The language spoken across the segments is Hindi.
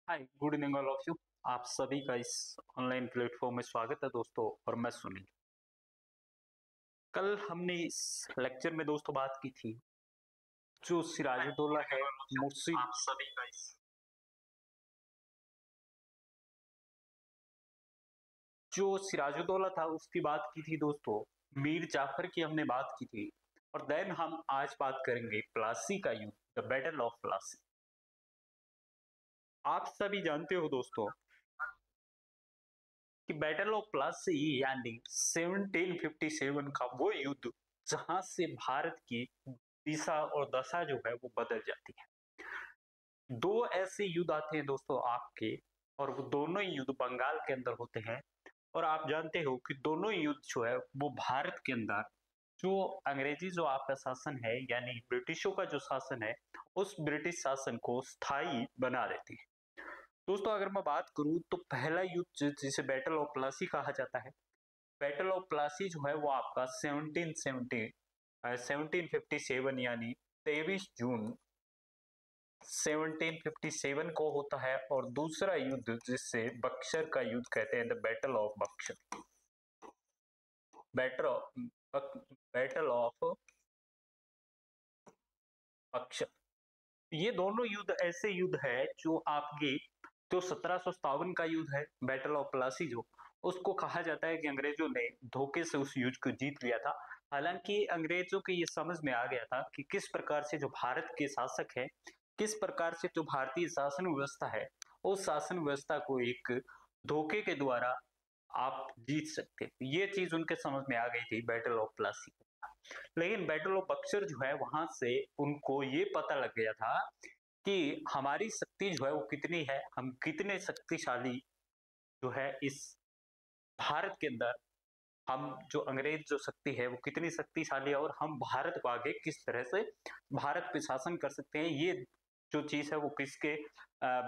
Hi good evening all of you. आप सभी का इस ऑनलाइन प्लेटफॉर्म में स्वागत है दोस्तों। और मैं सुनील। कल हमने इस लेक्चर में दोस्तों बात की थी जो सिराजुद्दौला है मुर्शिद आप सभी का इस जो सिराजुद्दौला था उसकी बात की थी दोस्तों। मीर जाफर की हमने बात की थी। और देन हम आज बात करेंगे प्लासी का युद्ध, द बैटल ऑफ प्लासी। आप सभी जानते हो दोस्तों कि बैटल ऑफ प्लासी यानी 1757 का वो युद्ध जहां से भारत की दिशा और दशा जो है वो बदल जाती है। दो ऐसे युद्ध आते हैं दोस्तों आपके, और वो दोनों ही युद्ध बंगाल के अंदर होते हैं। और आप जानते हो कि दोनों ही युद्ध जो है वो भारत के अंदर जो अंग्रेजी जो आपका शासन है यानी ब्रिटिशों का जो शासन है उस ब्रिटिश शासन को स्थायी बना देते हैं। दोस्तों अगर मैं बात करूं तो पहला युद्ध जिसे बैटल ऑफ प्लासी कहा जाता है, बैटल ऑफ प्लासी जो है वो आपका 1757 यानी 23 जून 1757 को होता है। और दूसरा युद्ध जिससे बक्सर का युद्ध कहते हैं, the battle of Buxar, battle battle of Buxar. ये दोनों युद्ध ऐसे युद्ध है जो आपके जो 1757 का युद्ध है बैटल ऑफ प्लासी, जो उसको कहा जाता है कि अंग्रेजों ने धोखे से उस युद्ध को जीत लिया था। हालांकि अंग्रेजों को ये समझ में आ गया था कि किस प्रकार से जो भारत के शासक है, किस प्रकार से जो भारतीय शासन व्यवस्था है, उस शासन व्यवस्था को एक धोखे के द्वारा आप जीत सकते हैं। ये चीज उनके समझ में आ गई थी बैटल ऑफ प्लासी। लेकिन बैटल ऑफ बक्सर जो है वहां से उनको ये पता लग गया था कि हमारी शक्ति जो है वो कितनी है, हम कितने शक्तिशाली जो है इस भारत के अंदर, हम जो अंग्रेज जो शक्ति है वो कितनी शक्तिशाली है, और हम भारत को आगे किस तरह से भारत पे शासन कर सकते हैं। ये जो चीज है वो किसके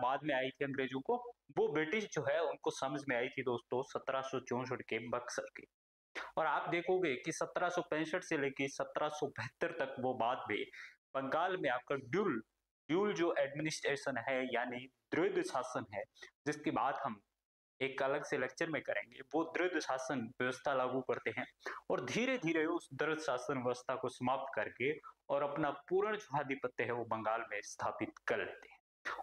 बाद में आई थी अंग्रेजों को, वो ब्रिटिश जो है उनको समझ में आई थी दोस्तों 1764 के बक्सर के। और आप देखोगे कि 1765 से लेके 1772 तक वो बाद में बंगाल में आपका ड्यूल ड्यूल जो एडमिनिस्ट्रेशन है यानी द्वैध शासन है, जिसकी बात हम एक अलग से लेक्चर में करेंगे, वो द्वैध शासन व्यवस्था लागू करते हैं। और धीरे धीरे उस द्वैध शासन व्यवस्था को समाप्त करके और अपना पूर्ण जो आधिपत्य है वो बंगाल में स्थापित कर लेते हैं।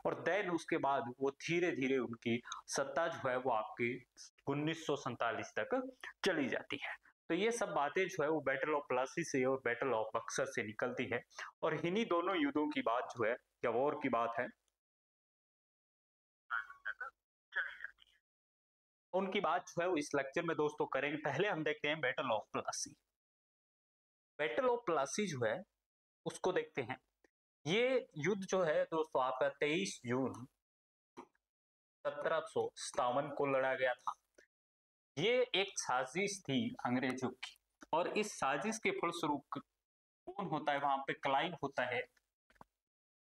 और देन उसके बाद वो धीरे धीरे उनकी सत्ता जो है वो आपकी 1947 तक चली जाती है। तो ये सब बातें जो है वो बैटल ऑफ प्लासी से और बैटल ऑफ बक्सर से निकलती है। और इन्हीं दोनों युद्धों की बात जो है या वॉर की बात है उनकी बात जो है वो इस लेक्चर में दोस्तों करेंगे। पहले हम देखते हैं battle of Plassey. Battle of Plassey जो है उसको देखते हैं। ये युद्ध जो है दोस्तों आपका 23 जून 1757 को लड़ा गया था। ये एक साजिश थी अंग्रेजों की। और इस साजिश के फलस्वरूप कौन होता है वहां पे, क्लाइव होता है,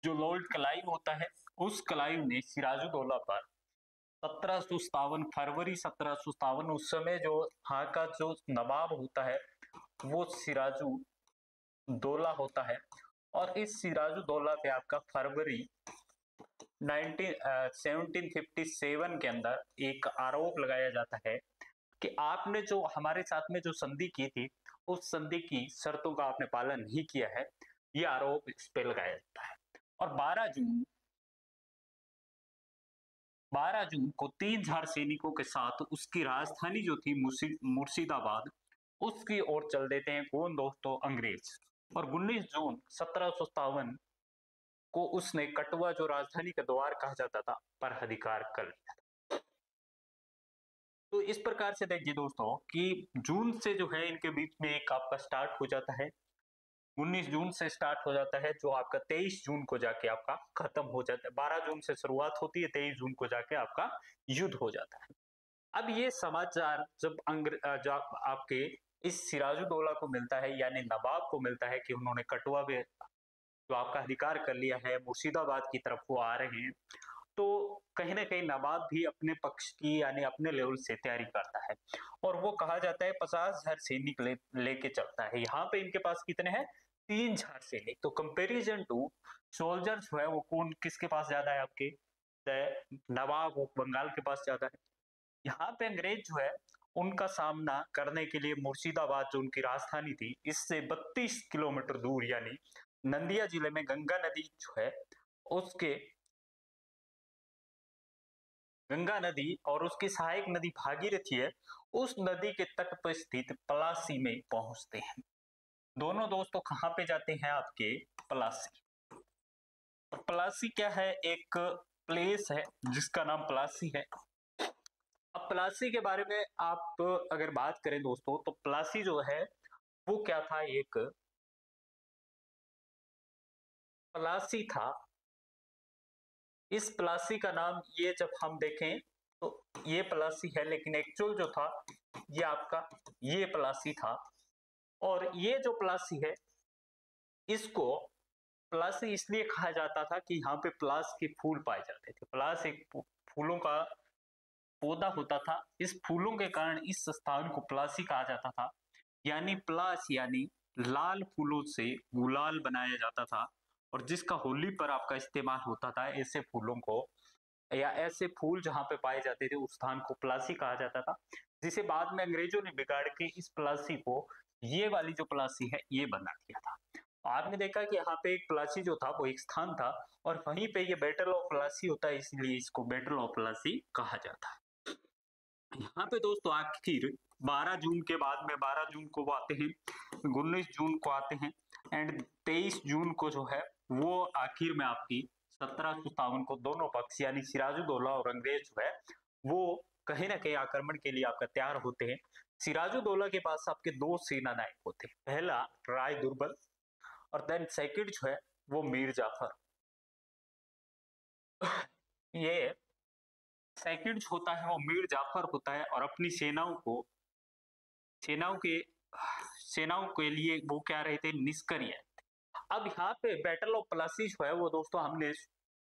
जो लॉर्ड क्लाइव होता है, उस क्लाइव ने सिराजुद्दौला पर 1757 फरवरी 1757, उस समय जो यहाँ का जो नवाब होता है वो सिराजू दौला होता है। और इस सिराजुद्दौला पे आपका फरवरी 1757 के अंदर एक आरोप लगाया जाता है कि आपने जो हमारे साथ में जो संधि की थी उस संधि की शर्तों का आपने पालन नहीं किया है। ये आरोप इस पे लगाया जाता है। और 12 जून को 3000 सैनिकों के साथ उसकी राजधानी जो थी मुर्शिदाबाद, उसकी ओर चल देते हैं कौन दोस्तों, अंग्रेज। और 19 जून 1757 को उसने कटवा जो राजधानी का द्वार कहा जाता था पर अधिकार कर लिया। तो इस प्रकार से देखिए दोस्तों कि जून से जो है इनके बीच में एक आपका स्टार्ट हो जाता है, 19 जून से स्टार्ट हो जाता है जो आपका 23 जून को जाके आपका खत्म हो जाता है। 12 जून से शुरुआत होती है, 23 जून को जाके आपका युद्ध हो जाता है। अब ये समाचार जब जब आपके इस सिराजुद्दौला को मिलता है यानी नवाब को मिलता है कि उन्होंने कटवा में जो आपका अधिकार कर लिया है, मुर्शिदाबाद की तरफ वो आ रहे हैं, तो कहीं ना कहीं नवाब भी अपने पक्ष की यानी अपने लेवल से तैयारी करता है। और वो कहा जाता है 50,000 सैनिक लेके चलता है। यहाँ पे इनके पास कितने हैं, 3,000 सैनिक। तो कंपेरिजन टू सोल्जर जो है वो कौन किसके पास ज्यादा है आपके, नवाब ऑफ बंगाल के पास जाता है। यहाँ पे अंग्रेज जो है उनका सामना करने के लिए मुर्शिदाबाद जो उनकी राजधानी थी, इससे 32 किलोमीटर दूर यानी नंदिया जिले में गंगा नदी जो है उसके गंगा नदी और उसकी सहायक नदी भागीरथी है, उस नदी के तट पर स्थित पलासी में पहुंचते हैं। दोनों दोस्तों कहाँ पे जाते हैं? आपके पलासी। और पलासी क्या है? एक प्लेस है जिसका नाम पलासी है। अब पलासी के बारे में आप अगर बात करें दोस्तों, तो पलासी जो है वो क्या था? एक पलासी था। इस पलासी का नाम ये जब हम देखें तो ये पलासी है, लेकिन एक्चुअल जो था ये आपका ये पलासी था। और ये जो पलासी है इसको पलासी इसलिए कहा जाता था कि यहाँ पे पलास के फूल पाए जाते थे। पलास एक फूलों का पौधा होता था। इस फूलों के कारण इस स्थान को पलासी कहा जाता था। यानी पलास यानी लाल फूलों से गुलाल बनाया जाता था, और जिसका होली पर आपका इस्तेमाल होता था। ऐसे फूलों को या ऐसे फूल जहां पे पाए जाते थे उस स्थान को पलासी कहा जाता था, जिसे बाद में अंग्रेजों ने बिगाड़ के इस पलासी को ये वाली जो पलासी है ये बना दिया था। आपने देखा कि यहाँ पे एक पलासी जो था वो एक स्थान था, और वहीं पे ये बैटल ऑफ पलासी होता है, इसलिए इसको बैटल ऑफ पलासी कहा जाता है। यहाँ पे दोस्तों आखिर 12 जून के बाद में 12 जून को वो आते हैं, 19 जून को आते हैं, एंड 23 जून को जो है वो आखिर में आपकी 1757 को दोनों पक्ष यानी सिराजुद्दौला और अंग्रेज जो है वो कहीं ना कहीं आक्रमण के लिए आपका तैयार होते हैं। सिराजुद्दौला के पास आपके दो सेना नायक होते हैं, पहला राय दुर्बल और देन सेकंड जो है वो मीर जाफर। ये सेकंड होता है वो मीर जाफर होता है, और अपनी सेनाओं के सेनाओं के लिए वो क्या रहे थे? निष्क्रिय। अब यहाँ पे बैटल ऑफ प्लासी जो है वो दोस्तों हमने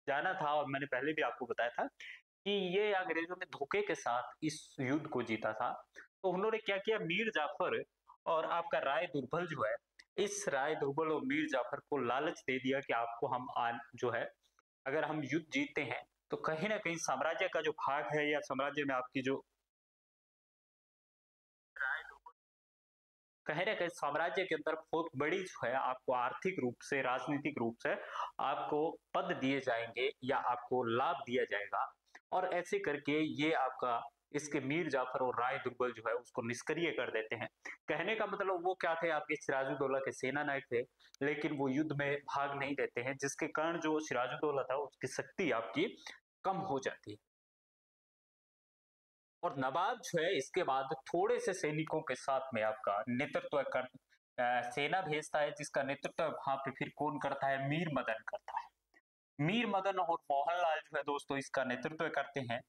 जाना था, और मैंने पहले भी आपको बताया था कि ये अंग्रेजों ने धोखे के साथ इस युद्ध को जीता था। तो उन्होंने क्या किया? मीर जाफर और आपका राय दुर्बल जो है, इस राय दुर्बल और मीर जाफर को लालच दे दिया कि आपको हम जो है अगर हम युद्ध जीतते हैं तो कहीं ना कहीं साम्राज्य का जो भाग है या साम्राज्य में आपकी जो कहीं ना कहीं साम्राज्य के अंदर बहुत बड़ी जो है आपको आर्थिक रूप से राजनीतिक रूप से आपको पद दिए जाएंगे या आपको लाभ दिया जाएगा। और ऐसे करके ये आपका इसके मीर जाफर और राय दुर्बल जो है उसको निष्क्रिय कर देते हैं। कहने का मतलब वो क्या थे? आपके सिराजुद्दौला के सेना नायक थे, लेकिन वो युद्ध में भाग नहीं लेते हैं, जिसके कारण जो सिराजुद्दौला था उसकी शक्ति आपकी कम हो जाती है। और नवाब जो है इसके बाद थोड़े से सैनिकों के साथ में आपका नेतृत्व कर सेना भेजता है, जिसका नेतृत्व वहां पे फिर कौन करता है? मीर मदन करता है। मीर मदन और मोहनलाल जो है दोस्तों इसका नेतृत्व करते हैं,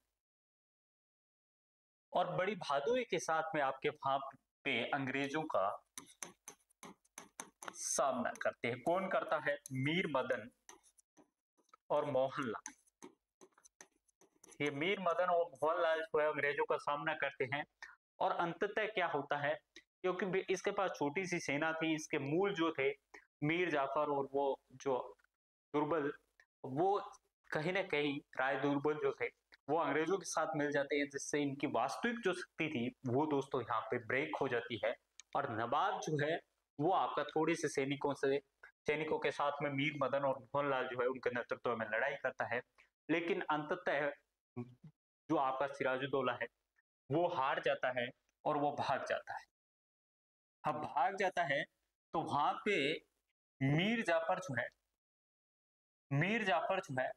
और बड़ी बहादुरी के साथ में आपके वहां पे अंग्रेजों का सामना करते हैं। कौन करता है? मीर मदन और मोहनलाल। ये मीर मदन और मोहनलाल जो है अंग्रेजों का सामना करते हैं, और अंततः क्या होता है? क्योंकि इसके पास छोटी सी सेना थी, इसके मूल जो थे मीर जाफर और वो जो दुर्बल, वो कहीं ना कहीं राय दुर्बल जो थे वो अंग्रेजों के साथ मिल जाते हैं, जिससे इनकी वास्तविक जो शक्ति थी वो दोस्तों यहाँ पे ब्रेक हो जाती है। और नवाब जो है वो आपका थोड़े से सैनिकों के साथ में मीर मदन और मोहनलाल जो है उनके नेतृत्व में लड़ाई करता है, लेकिन अंततः जो आपका सिराजुद्दौला है वो हार जाता है और वो भाग जाता है। अब भाग जाता है तो वहां पे मीर जाफर जो है मीर जाफर जो है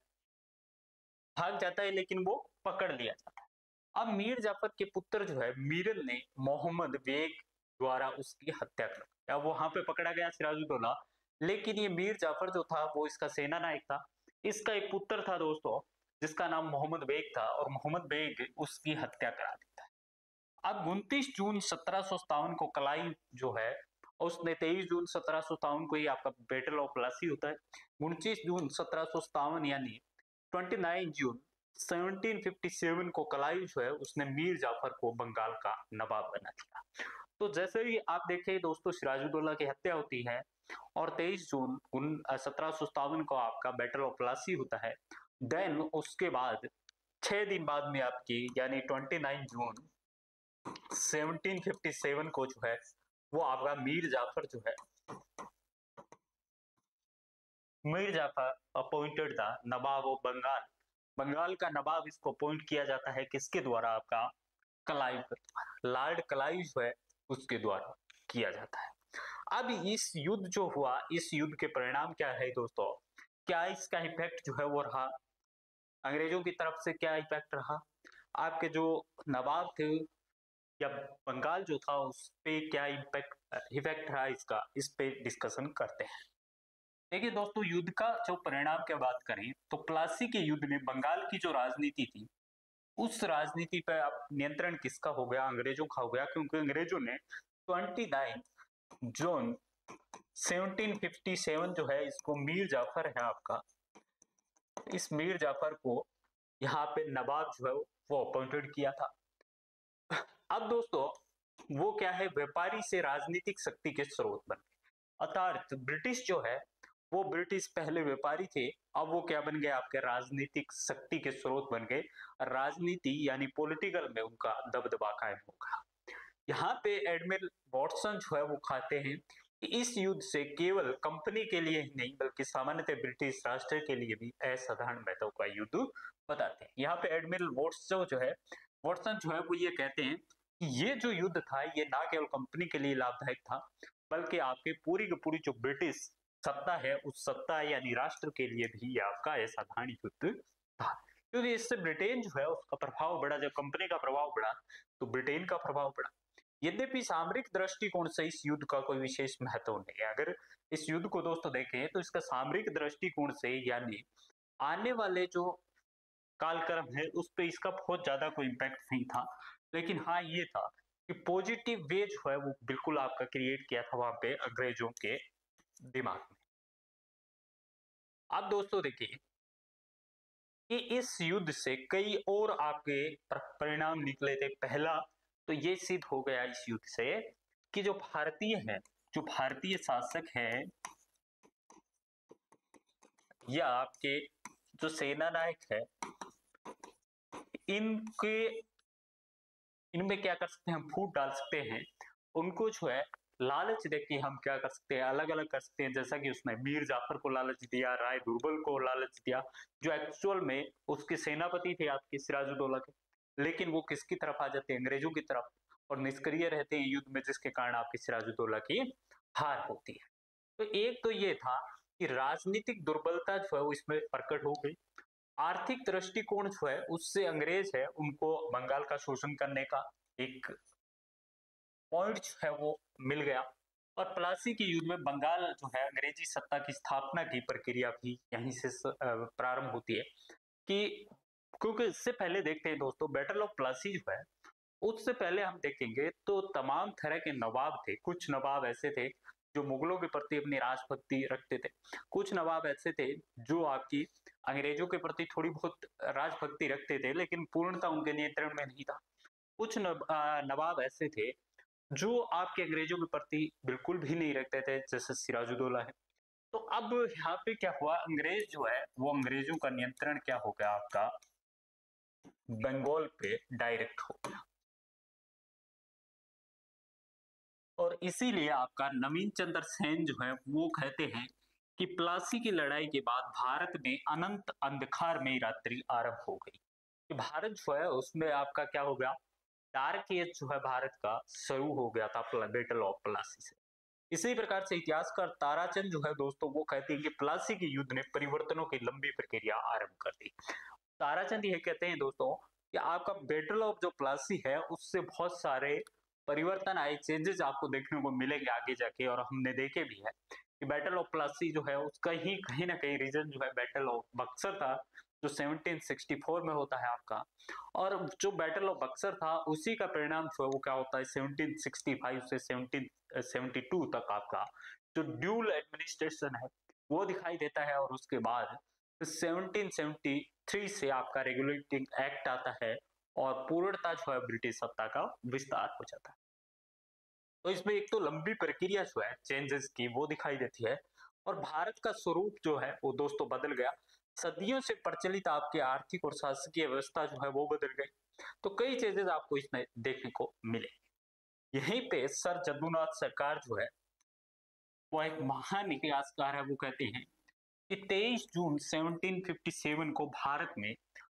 भाग जाता है, लेकिन वो पकड़ लिया जाता है। अब मीर जाफर के पुत्र जो है मीरन ने मोहम्मद बेग द्वारा उसकी हत्या कर दी। अब वहां पे पकड़ा गया सिराजुद्दौला, लेकिन ये मीर जाफर जो था वो इसका सेना नायक था। इसका एक पुत्र था दोस्तों जिसका नाम मोहम्मद बेग था, और मोहम्मद बेग उसकी हत्या करा देता है। अब 29 जून 1757 को कलाई जो है उसने 23 जून 1757 को ही आपका बैटल ऑफ प्लासी होता है। 29 जून 1757 यानी 29 जून 1757 को कलाई जो है उसने मीर जाफर को बंगाल का नवाब बना दिया। तो जैसे ही आप देखें दोस्तों सिराजुद्दौला की हत्या होती है, और 23 जून 1757 को आपका बैटल ऑफ प्लासी होता है। देन उसके बाद 6 दिन बाद में आपकी यानी 29 जून 1757 को जो है वो आपका मीर जाफर जो है, मीर जाफर अपॉइंटेड था नवाब ऑफ बंगाल, बंगाल का नवाब इसको अपॉइंट किया जाता है किसके द्वारा, आपका क्लाइव, लॉर्ड क्लाइव जो है उसके द्वारा किया जाता है। अब इस युद्ध जो हुआ, इस युद्ध के परिणाम क्या है दोस्तों, क्या इसका इफेक्ट जो है वो रहा, अंग्रेजों की तरफ से क्या इफेक्ट रहा, आपके जो नवाब थे या बंगाल जो था उस पे क्या इफेक्ट रहा इसका, इस पे डिस्कशन करते हैं। देखिए दोस्तों, युद्ध का जो परिणाम की बात करें तो प्लासी के युद्ध में बंगाल की जो राजनीति थी उस राजनीति पर अब नियंत्रण किसका हो गया, अंग्रेजों का हो गया, क्योंकि अंग्रेजों ने 29 जून 1757 जो है इसको, मीर जाफर है आपका, इस मीर जाफर को यहाँ पे नवाब जो है वो अपॉइंटेड किया था। अब दोस्तों वो क्या है, व्यापारी से राजनीतिक शक्ति के स्रोत बन गए, अर्थात ब्रिटिश जो है वो, ब्रिटिश पहले व्यापारी थे, अब वो क्या बन गए, आपके राजनीतिक शक्ति के स्रोत बन गए, राजनीति यानी पॉलिटिकल में उनका दबदबा कायम होगा। यहाँ पे एडमिरल वॉटसन जो है वो खाते हैं कि इस युद्ध से केवल कंपनी के लिए ही नहीं बल्कि सामान्यतः ब्रिटिश राष्ट्र के लिए भी असाधारण महत्व का युद्ध बताते हैं। यहाँ पे एडमिरल वॉटसन जो है वो ये कहते हैं कि ये जो युद्ध था ये ना केवल कंपनी के लिए लाभदायक था बल्कि आपके पूरी की पूरी जो ब्रिटिश सत्ता है उस सत्ता यानी राष्ट्र के लिए भी आपका असाधारण युद्ध था, क्योंकि इससे ब्रिटेन जो है उसका प्रभाव बढ़ा, जब कंपनी का प्रभाव बढ़ा तो ब्रिटेन का प्रभाव बढ़ा। यद्यपि सामरिक दृष्टिकोण से इस युद्ध का कोई विशेष महत्व नहीं है, अगर इस युद्ध को दोस्तों देखें तो इसका सामरिक दृष्टिकोण से यानी आने वाले जो कालक्रम है उस पर इसका बहुत ज्यादा कोई इम्पैक्ट नहीं था, लेकिन हाँ ये था कि पॉजिटिव वे जो है वो बिल्कुल आपका क्रिएट किया था वहां पे अंग्रेजों के दिमाग में। अब दोस्तों देखिए कि इस युद्ध से कई और आपके परिणाम निकले थे। पहला तो ये सिद्ध हो गया इस युद्ध से कि जो भारतीय है, जो भारतीय शासक है या आपके जो सेना नायक है, इनके इनमें क्या कर सकते हैं, हम फूट डाल सकते हैं, उनको जो है लालच देके हम क्या कर सकते हैं, अलग अलग कर सकते हैं, जैसा कि उसने मीर जाफर को लालच दिया, राय दुर्बल को लालच दिया, जो एक्चुअल में उसके सेनापति थे आपके सिराजुद्दौला के, लेकिन वो किसकी तरफ आ जाते हैं, अंग्रेजों की तरफ, और निष्क्रिय रहते हैं युद्ध में, जिसके कारण आपकी सिराजुद्दौला की हार होती है। तो एक तो ये था कि राजनीतिक दुर्बलता जो है वो इसमें प्रकट हो गई, आर्थिक दृष्टिकोण जो है उससे अंग्रेज है उनको बंगाल का शोषण करने का एक पॉइंट जो है वो मिल गया, और प्लासी के युद्ध में बंगाल जो है अंग्रेजी सत्ता की स्थापना की प्रक्रिया भी यहीं से प्रारंभ होती है। कि क्योंकि इससे पहले देखते हैं दोस्तों, बैटल ऑफ प्लासी जो है उससे पहले हम देखेंगे तो तमाम तरह के नवाब थे, कुछ नवाब ऐसे थे जो मुगलों के प्रति अपनी राजभक्ति रखते थे, कुछ नवाब ऐसे थे जो आपकी अंग्रेजों के प्रति थोड़ी बहुत राजभक्ति रखते थे लेकिन पूर्णतः उनके नियंत्रण में नहीं था, कुछ नवाब ऐसे थे जो आपके अंग्रेजों के प्रति बिल्कुल भी नहीं रखते थे, जैसे सिराजुद्दौला है। तो अब यहाँ पे क्या हुआ, अंग्रेज जो है वो, अंग्रेजों का नियंत्रण क्या हो गया आपका बंगाल पे डायरेक्ट हो गया, और इसीलिए आपका नवीन चंद्र सेन जो है वो कहते हैं कि प्लासी की लड़ाई के बाद भारत में अनंत अंधकार में रात्रि आरंभ हो गई, कि भारत जो है उसमें आपका क्या हो गया, डार्क एज जो है भारत का शुरू हो गया था बैटल ऑफ प्लासी से। इसी प्रकार से इतिहासकार ताराचंद जो है दोस्तों वो कहते हैं कि प्लासी के युद्ध ने परिवर्तनों की लंबी प्रक्रिया आरंभ कर दी। ताराचंद ये कहते हैं दोस्तों कि आपका बैटल ऑफ जो प्लासी है उससे बहुत सारे परिवर्तन आए, चेंजेस आपको देखने को मिलेंगे आगे जाके, और हमने देखे भी है कि बैटल ऑफ प्लासी जो है उसका ही कहीं ना कहीं रीजन जो है बैटल ऑफ बक्सर था, जो 1764 में होता है आपका, और जो बैटल ऑफ बक्सर था उसी का परिणाम जो है वो क्या होता है 1765 से 1772 तक आपका जो ड्यूल एडमिनिस्ट्रेशन है वो दिखाई देता है, और उसके बाद 1773 से आपका रेगुलेटिंग एक्ट आता है और पूर्णता जो है ब्रिटिश सत्ता का विस्तार हो जाता है। तो इसमें एक तो लंबी प्रक्रिया जो है चेंजेस की वो दिखाई देती है, और भारत का स्वरूप जो है वो दोस्तों बदल गया। सदियों से प्रचलित आपकी आर्थिक और शासकीय व्यवस्था जो है वो बदल गई। तो कई चीजें आपको इसमें देखने को मिले। यहीं पे सर जद्दूनाथ सरकार जो है वो एक महान इतिहासकार है। वो कहते हैं कि 23 जून 1757 को भारत में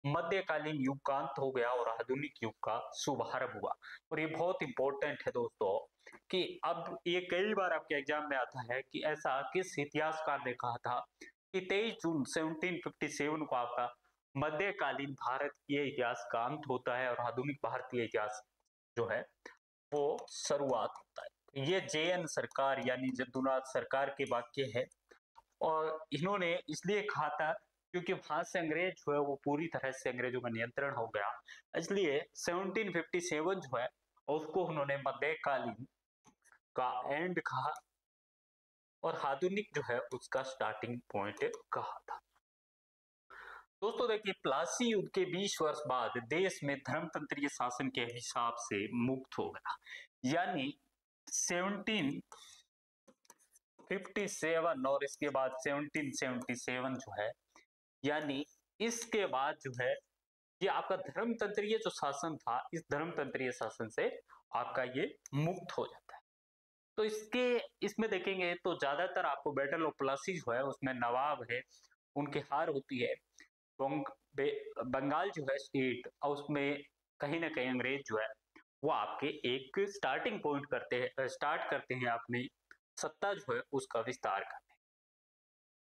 मध्यकालीन युग का अंत हो गया और आधुनिक युग का शुभारंभ हुआ। और ये बहुत इंपॉर्टेंट है दोस्तों कि अब ये कई बार आपके एग्जाम में आता है कि ऐसा किस इतिहासकार ने कहा था कि 23 जून 1757 को आपका मध्यकालीन भारतीय इतिहास का अंत होता है और आधुनिक भारतीय इतिहास जो है वो शुरुआत होता है। ये JN सरकार यानी जद्दूनाथ सरकार के वाक्य है और इन्होंने इसलिए कहा था क्योंकि वहां से अंग्रेज जो है वो पूरी तरह से अंग्रेजों का नियंत्रण हो गया। इसलिए 1757 जो है उसको उन्होंने मध्यकालीन का एंड कहा और आधुनिक जो है उसका स्टार्टिंग पॉइंट कहा था। दोस्तों देखिए, प्लासी युद्ध के 20 वर्ष बाद देश में धर्मतंत्रीय शासन के हिसाब से मुक्त हो गया। यानी 1757 और इसके बाद 1777 जो है, यानी इसके बाद जो है ये आपका धर्मतंत्रीय जो शासन था, इस धर्मतंत्रीय शासन से आपका ये मुक्त हो जाता है। तो इसमें देखेंगे तो ज्यादातर आपको बैटल ऑफ प्लासी जो है उसमें नवाब है, उनकी हार होती है। बंगाल जो है स्टेट और उसमें कहीं ना कहीं अंग्रेज जो है वो आपके एक स्टार्टिंग पॉइंट स्टार्ट करते हैं अपनी सत्ता जो है उसका विस्तार करने।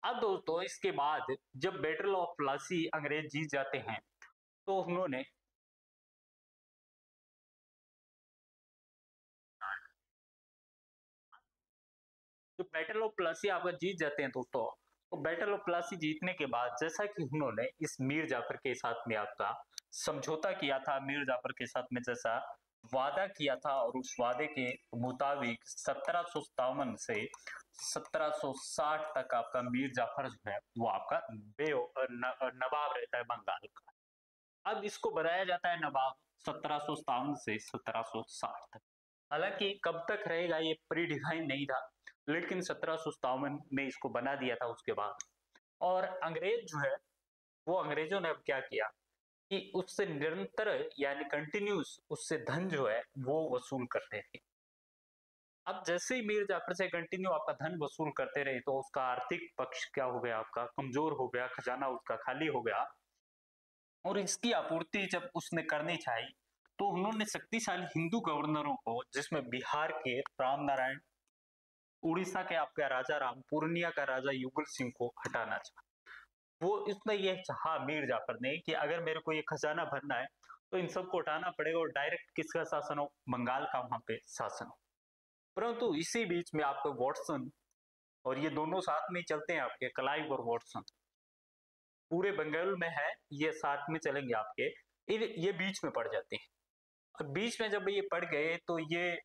अब दोस्तों इसके बाद जब बैटल ऑफ प्लासी अंग्रेज जीत जाते हैं तो उन्होंने जो बैटल ऑफ प्लासी आपका जीत जाते हैं दोस्तों, तो बैटल ऑफ प्लासी जीतने के बाद जैसा कि उन्होंने इस मीर जाफर के साथ में आपका समझौता किया था, मीर जाफर के साथ में जैसा वादा किया था और उस वादे के मुताबिक 1757 से 1760 तक आपका मीर जाफर जो है वो आपका नवाब रहता है बंगाल का। अब इसको बनाया जाता है नवाब 1757 से 1760 तक। हालांकि कब तक रहेगा ये प्री डिफाइन नहीं था, लेकिन 1757 में इसको बना दिया था उसके बाद। और अंग्रेज जो है वो अंग्रेजों ने अब क्या किया कि उससे निरंतर यानी कंटिन्यूस उससे धन जो है वो वसूल करते थे। अब जैसे ही मीर जाफर से कंटिन्यू आपका धन वसूल करते रहे तो उसका आर्थिक पक्ष क्या हो गया, आपका कमजोर हो गया, खजाना उसका खाली हो गया। और इसकी आपूर्ति जब उसने करनी चाहिए तो उन्होंने शक्तिशाली हिंदू गवर्नरों को, जिसमें बिहार के राम नारायण, उड़ीसा के आपका राजा राम, पूर्णिया का राजा युगल सिंह को हटाना चाहा। वो इसने ये चाहा मीर जाफर ने कि अगर मेरे को ये खजाना भरना है तो इन सबको हटाना पड़ेगा और डायरेक्ट किसका शासन हो, बंगाल का वहां पे शासन हो। परंतु इसी बीच में आपको वॉटसन, और ये दोनों साथ में ही चलते हैं आपके, क्लाइव और वॉटसन पूरे बंगाल में है, ये साथ में चलेंगे आपके, ये बीच में पड़ जाते हैं। और बीच में जब ये पड़ गए तो ये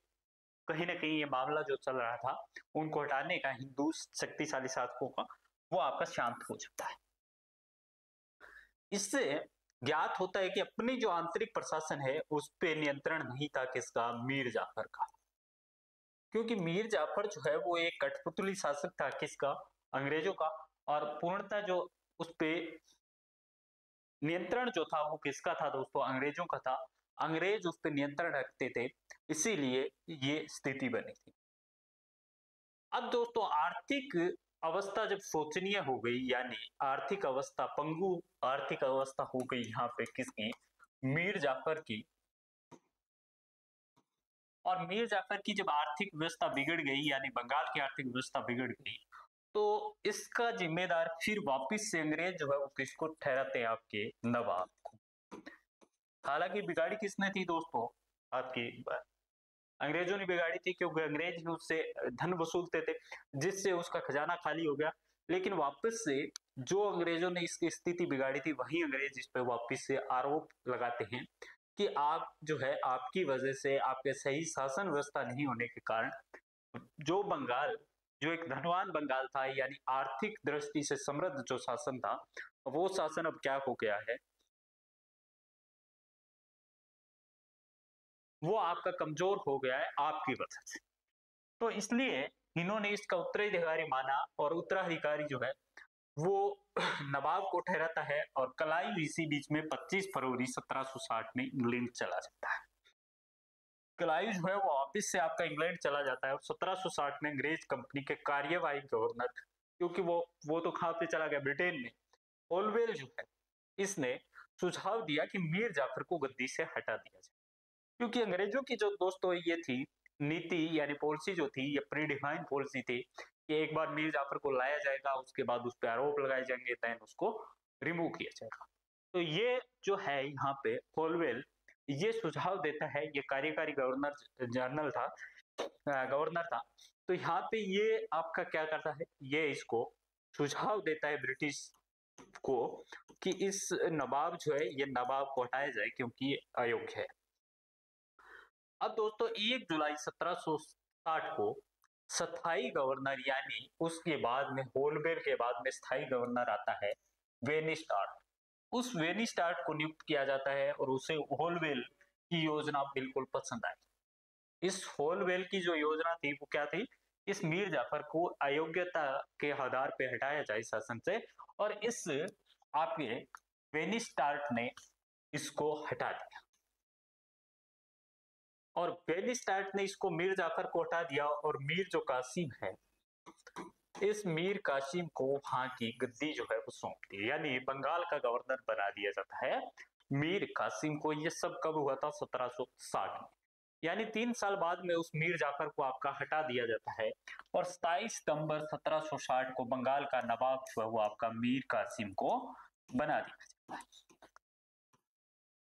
कहीं ना कहीं ये मामला जो चल रहा था उनको हटाने का हिंदू शक्तिशाली शासकों का, वो आपका शांत हो जाता है। इससे ज्ञात होता है कि अपनी जो आंतरिक प्रशासन है उस पर नियंत्रण नहीं था किसका, मीर जाफर का। क्योंकि मीर जाफर जो है वो एक कठपुतली शासक था किसका, अंग्रेजों का। और पूर्णतः जो उस पे नियंत्रण जो था वो किसका था दोस्तों, अंग्रेजों का था। अंग्रेज उस पर नियंत्रण रखते थे, इसीलिए ये स्थिति बनी थी। अब दोस्तों आर्थिक अवस्था जब शोचनीय हो गई, यानी आर्थिक अवस्था पंगु आर्थिक अवस्था हो गई यहाँ पे किसकी, मीर जाफर की। और मीर जाफर की जब आर्थिक व्यवस्था बिगड़ गई, यानी बंगाल की आर्थिक व्यवस्था बिगड़ गई, तो इसका जिम्मेदार फिर वापिस से अंग्रेज जो है वो किसको ठहराते हैं, आपके नवाब को। हालांकि बिगाड़ी किसने थी दोस्तों, आपकी अंग्रेजों ने बिगाड़ी थी, क्योंकि अंग्रेज ही उससे धन वसूलते थे जिससे उसका खजाना खाली हो गया। लेकिन वापस से जो अंग्रेजों ने इसकी स्थिति बिगाड़ी थी वही अंग्रेज इस पे वापस से आरोप लगाते हैं कि आप जो है आपकी वजह से, आपके सही शासन व्यवस्था नहीं होने के कारण जो बंगाल, जो एक धनवान बंगाल था यानी आर्थिक दृष्टि से समृद्ध जो शासन था, वो शासन अब क्या हो गया है, वो आपका कमजोर हो गया है आपकी वजह से। तो इसलिए इन्होंने इसका उत्तराधिकारी माना और उत्तराधिकारी जो है वो नवाब को ठहराता है और क्लाइव इसी बीच में 25 फरवरी 1760 में इंग्लैंड चला जाता है। क्लाइव जो है वो वापिस से आपका इंग्लैंड चला जाता है और 1760 में अंग्रेज कंपनी के कार्यवाही गवर्नर, क्योंकि वो तो कहाँ पे चला गया, ब्रिटेन में, होलवेल जो है इसने सुझाव दिया कि मीर जाफर को गद्दी से हटा दिया जाए, क्योंकि अंग्रेजों की जो दोस्तों ये थी नीति यानी पॉलिसी जो थी, ये प्री डिफाइंड पॉलिसी थी कि एक बार मीर जाफर को लाया जाएगा, उसके बाद उस पर आरोप लगाए जाएंगे, देन उसको रिमूव किया जाएगा। तो ये जो है यहाँ पे होलवेल ये सुझाव देता है, ये कार्यकारी गवर्नर जनरल था, गवर्नर था। तो यहाँ पे ये आपका क्या करता है, ये इसको सुझाव देता है ब्रिटिश को कि इस नवाब जो है ये नवाब को हटाया जाए क्योंकि ये अयोग्य है। अब दोस्तों 1 जुलाई 1760 को स्थायी गवर्नर यानी उसके बाद में होलवेल के बाद में स्थायी गवर्नर आता है वेनिस्टार्ट। उस वेनिस्टार्ट को नियुक्त किया जाता है और उसे होलवेल की योजना बिल्कुल पसंद आई। इस होलवेल की जो योजना थी वो क्या थी, इस मीर जाफर को अयोग्यता के आधार पे हटाया जाए शासन से, और इस आपके वेनिस्टार्ट ने इसको हटा दिया और वेनिस्टार्ट ने इसको मीर जाफर को हटा दिया और मीर जो कासिम है, इस मीर कासिम को वहां की गद्दी जो है वो सौंप दी, यानी बंगाल का गवर्नर बना दिया जाता है मीर कासिम को। ये सब कब हुआ था, 1760 में, यानी 3 साल बाद में उस मीर जाफर को आपका हटा दिया जाता है और 27 सितंबर 1760 को बंगाल का नवाब जो है वो आपका मीर कासिम को बना दिया जाता है।